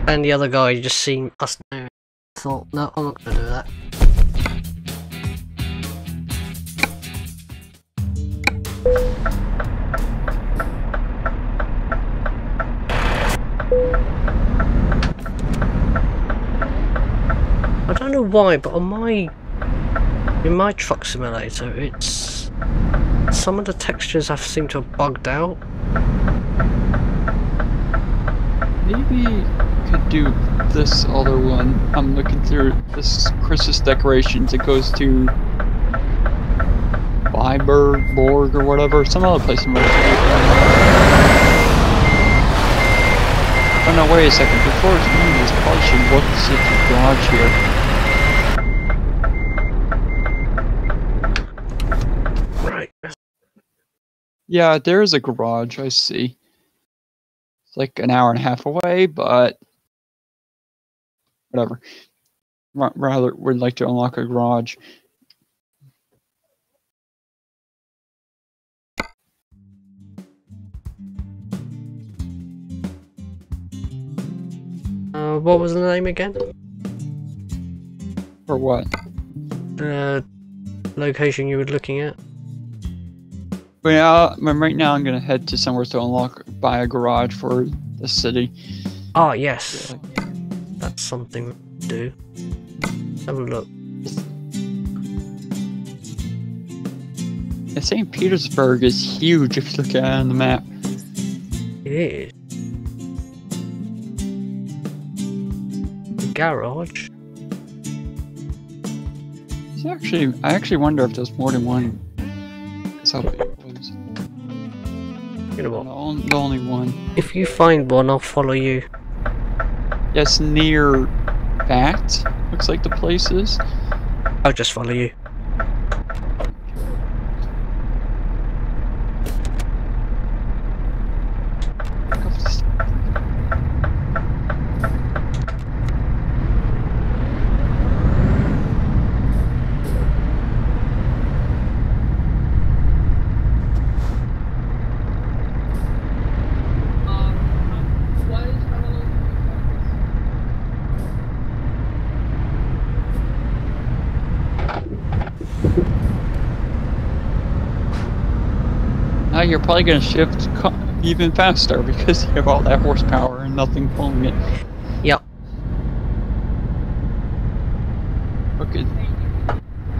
And the other guy just seen us now. Thought, no, I'm not gonna do that. I don't know why, but on in my truck simulator, it's some of the textures have seemed to have bugged out. Maybe could do this other one. I'm looking through this Christmas decorations. It goes to Borg or whatever, some other place in Russia. Oh no, wait a second. Before it's moving, this probably should look to see if there's a garage here. Right. Yeah, there is a garage, I see. It's like an hour and a half away, but whatever. Rather, would like to unlock a garage. What was the name again? For what? The location you were looking at? But yeah, right now I'm gonna head to somewhere to buy a garage for the city. Ah, yes. That's something to do. Have a look. St. Petersburg is huge if you look at it on the map. It is. The garage. I actually wonder if there's more than one. That's how big it was. You know what? The only one. If you find one, I'll follow you. Yes, near that. Looks like the place is. I'll just follow you. Now you're probably going to shift even faster because you have all that horsepower and nothing pulling it. Yep. Okay.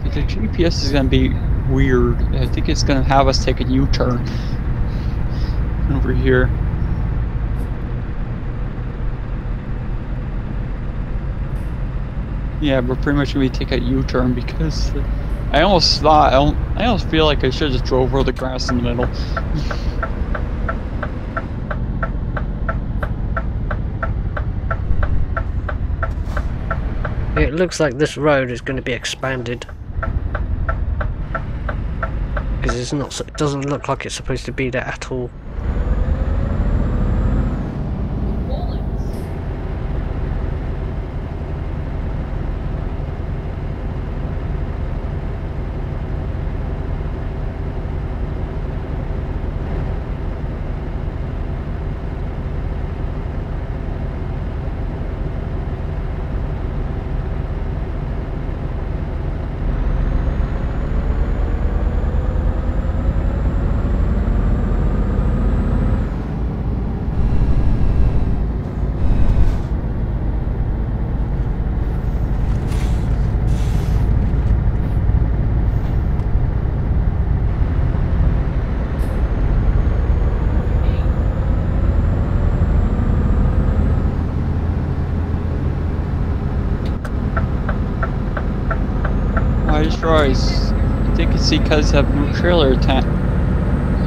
The GPS is going to be weird. I think it's going to have us take a U-turn over here. Yeah, we're pretty much going to take a U-turn because I almost feel like I should have just drove over the grass in the middle. It looks like this road is going to be expanded. Because it doesn't look like it's supposed to be there at all. destroys. I think it's because of trailer attack.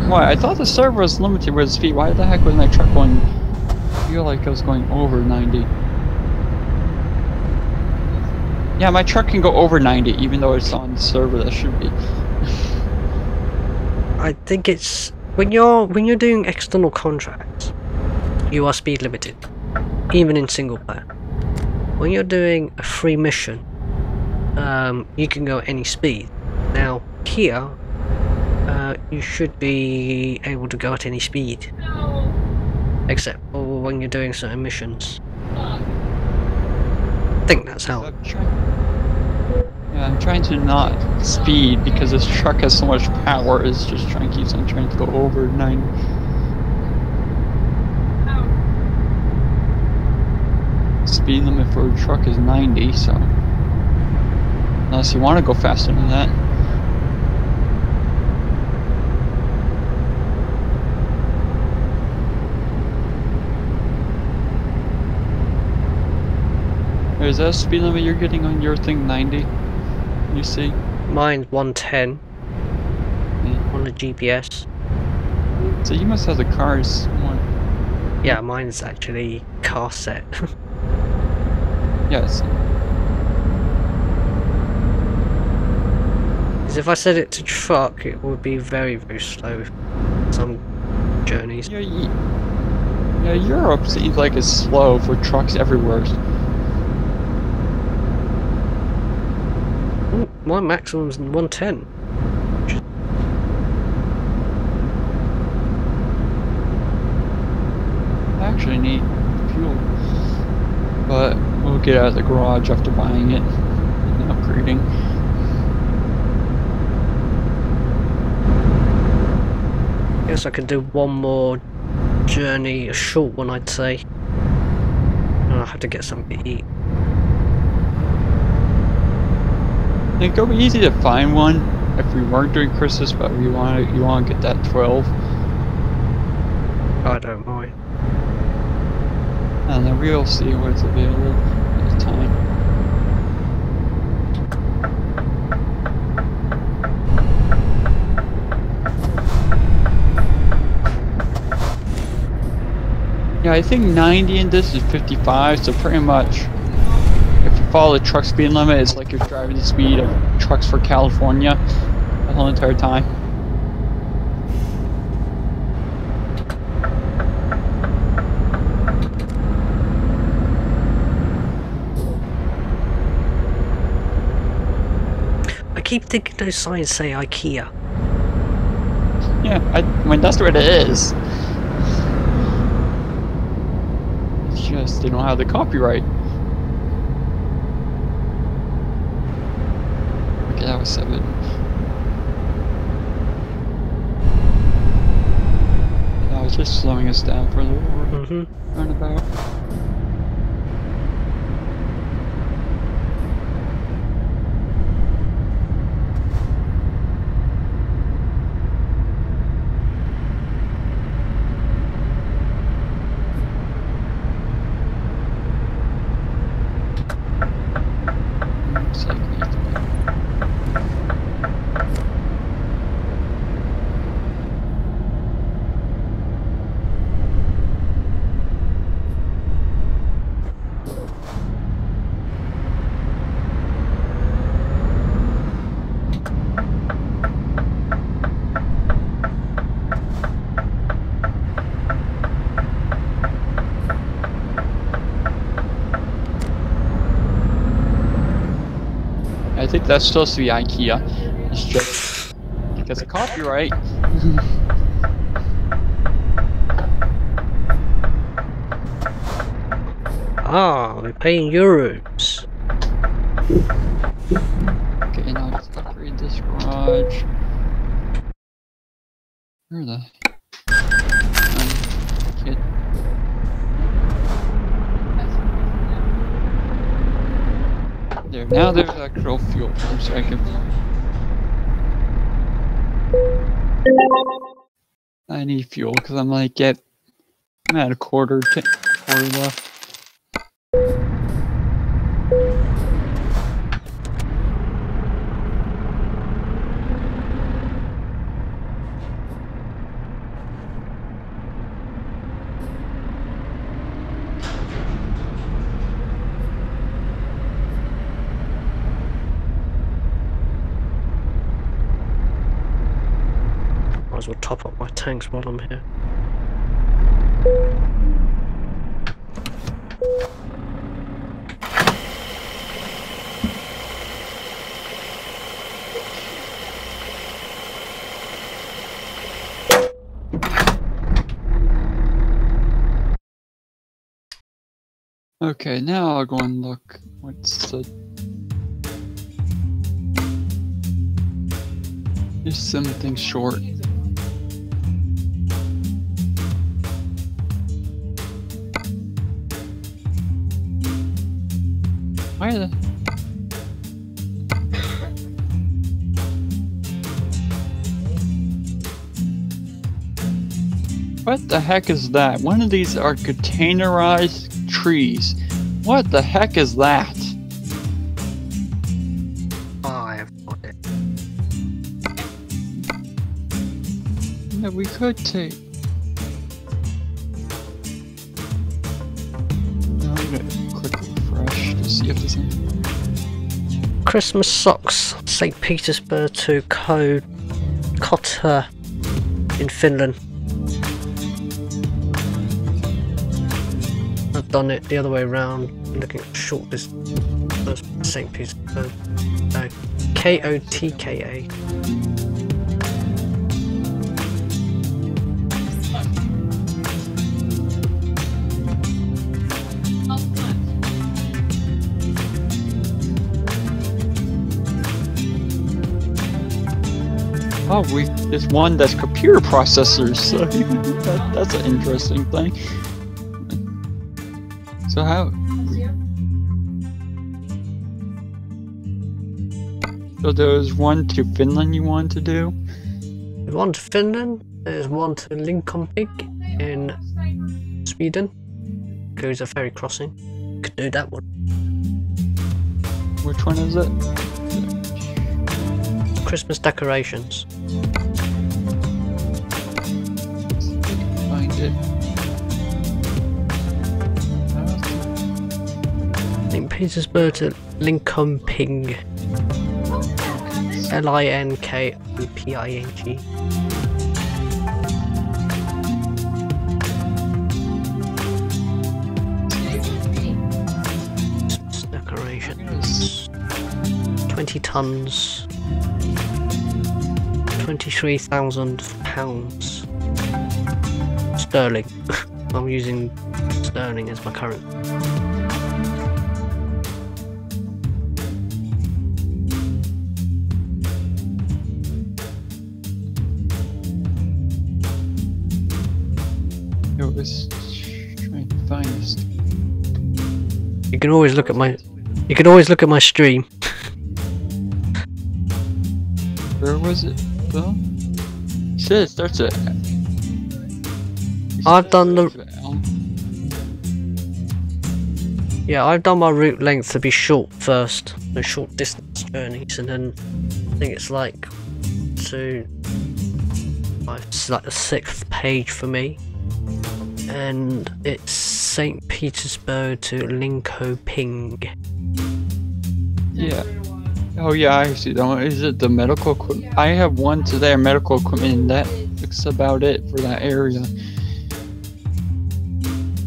Why? I thought the server was limited with speed. Why the heck was my truck going? I feel like I was going over 90. Yeah, my truck can go over 90, even though it's on the server. That should be. I think it's when you're doing external contracts, you are speed limited, even in single player. When you're doing a free mission, you can go at any speed. Now here, you should be able to go at any speed, except for when you're doing certain missions. I think that's how. Yeah, I'm trying to not speed because this truck has so much power. It's just keeps on trying to go over 90. Speed limit for a truck is 90, so unless you want to go faster than that. Is that speed limit you're getting on your thing 90? You see? Mine's 110 on the GPS. So you must have the car's one. Yeah, mine's actually car set. Yes. Because if I set it to truck, it would be very, very slow. Some journeys. Yeah, Europe seems like it's slow for trucks everywhere. Ooh, my maximum's 110. I actually need fuel, but we'll get out of the garage after buying it and upgrading. Guess I could do one more journey, a short one I'd say. And I'll have to get something to eat. It'd go be easy to find one if we weren't doing Christmas, but you want to get that 12. I don't mind. And then we'll see what's available at the time. Yeah, I think 90 in this is 55, so pretty much if you follow the truck speed limit, it's like you're driving the speed of trucks for California the whole entire time. I keep thinking those signs say IKEA. Yeah, I mean that's what it is. It's just they don't have the copyright. Okay, that was 7. I was just slowing us down for a little roundabout. I think that's supposed to be IKEA. It's just because of copyright. Ah, we pay in euros. Okay, now let's upgrade this garage. Where the kid? There, now there's actual fuel pump, so I can. I need fuel because I'm like I'm at a quarter left. as well top up my tanks while I'm here. Okay, now I'll go and look. What's the... There's something short. Why the... What the heck is that? One of these are containerized trees. What the heck is that? I have got it. Yeah, we could take... No, I'm gonna click refresh to see if there's anything. Christmas socks, St. Petersburg to Kotka in Finland. I've done it the other way around, looking at short distance. St. Petersburg. No, Kotka. Oh, there's one that's computer processors, so that's an interesting thing. So how... So there's one to Finland you want to do? There's one to Finland, there's one to Linköping in Sweden. Goes a ferry crossing. Could do that one. Which one is it? Christmas decorations. Find it. St. Petersburg to Linköping. Linkoping. Decorations. 20 tons. £23,000 sterling. I'm using sterling as my current. I was trying to find this. You can always look at my. You can always look at my stream. Where was it? Well, it said it starts at... I've done the... Yeah, I've done my route length to be short first. No short distance journeys, and then I think it's like it's like the 6th page for me. And it's St. Petersburg to Linköping. Yeah. Oh yeah, I see that one. Is it the medical equipment? I have one to their medical equipment, and that's about it for that area.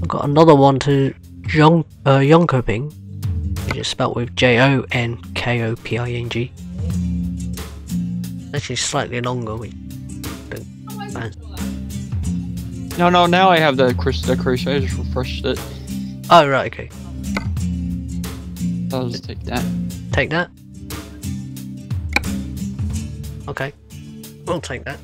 I've got another one to Jonkoping, which is spelled with Jonkoping. Actually slightly longer, which No, now I have the Christmas decoration. I just refreshed it. Oh right, okay. I'll just take that. Take that? Okay. We'll take that.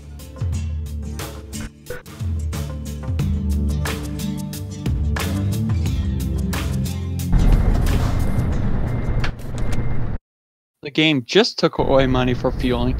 The game just took away money for fueling.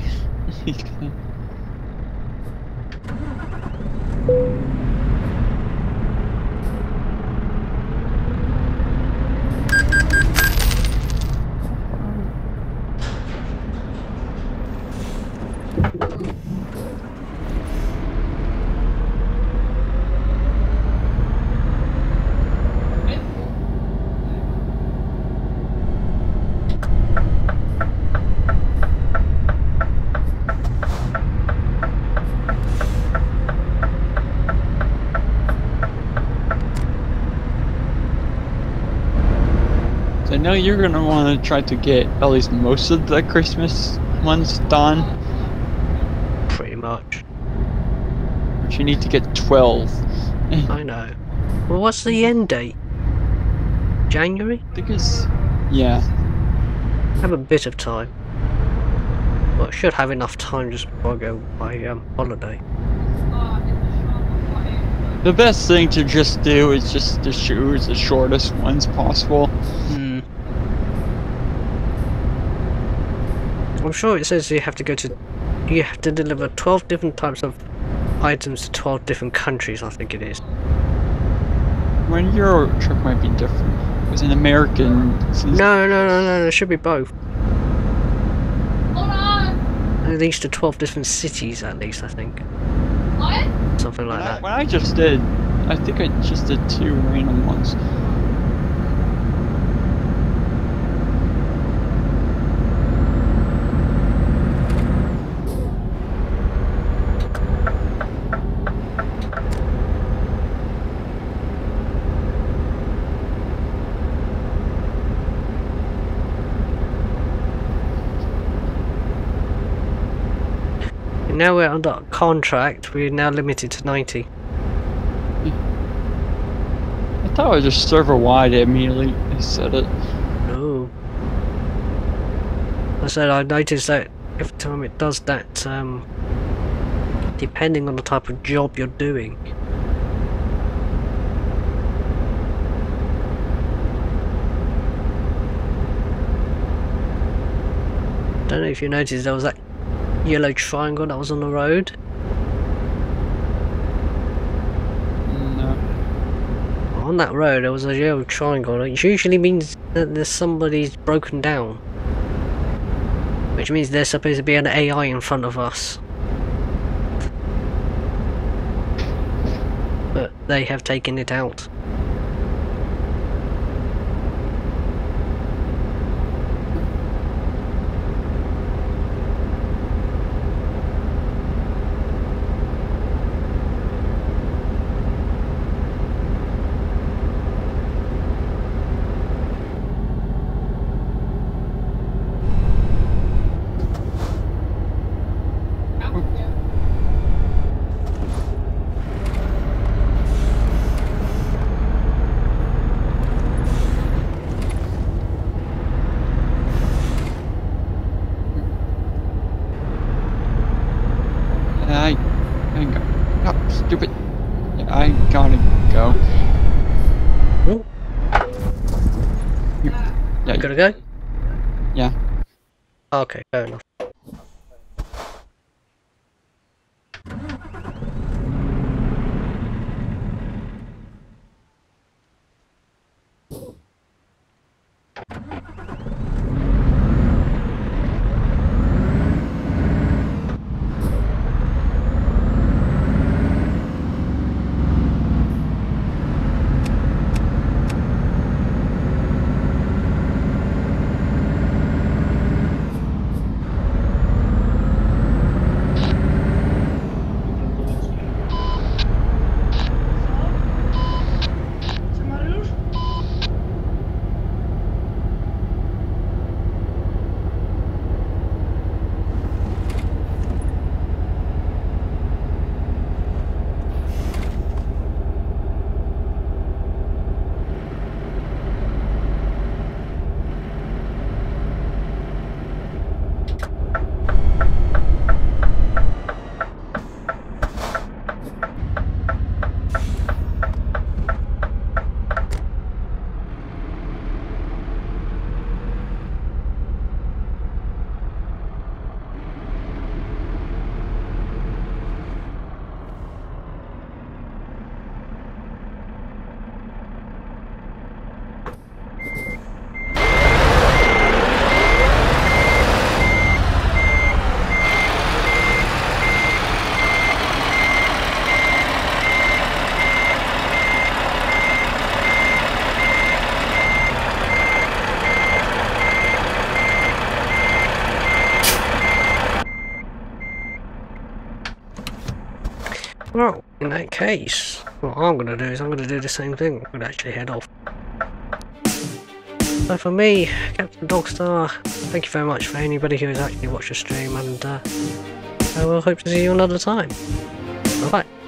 I know you're gonna want to try to get at least most of the Christmas ones done. Pretty much. But you need to get 12. I know. Well, what's the end date? January? I think it's... yeah. Have a bit of time. Well, I should have enough time just before I go my holiday. The best thing to just do is just to choose the shortest ones possible. Hmm. I'm sure it says you have to deliver 12 different types of items to 12 different countries, I think it is. When your truck might be different. Because in American... No, it should be both. Hold on. At least to 12 different cities, at least, I think. What? Something like that. When I just did... I think I just did 2 random ones. Now we're under contract, we're now limited to 90. I thought it was just server-wide immediately they said it. No. I said I noticed that every time it does that, depending on the type of job you're doing. Don't know if you noticed there was that yellow triangle that was on the road. No. On that road there was a yellow triangle. It usually means that there's somebody's broken down, which means there's supposed to be an AI in front of us, but they have taken it out. Stupid. Yeah, I gotta go. Ooh. Yeah, Gotta go? yeah. Okay, fair enough. Well, in that case, what I'm going to do is I'm going to do the same thing. I'm going to actually head off. So for me, Captain Dogstar, thank you very much for anybody who has actually watched the stream, and I will hope to see you another time. Bye bye.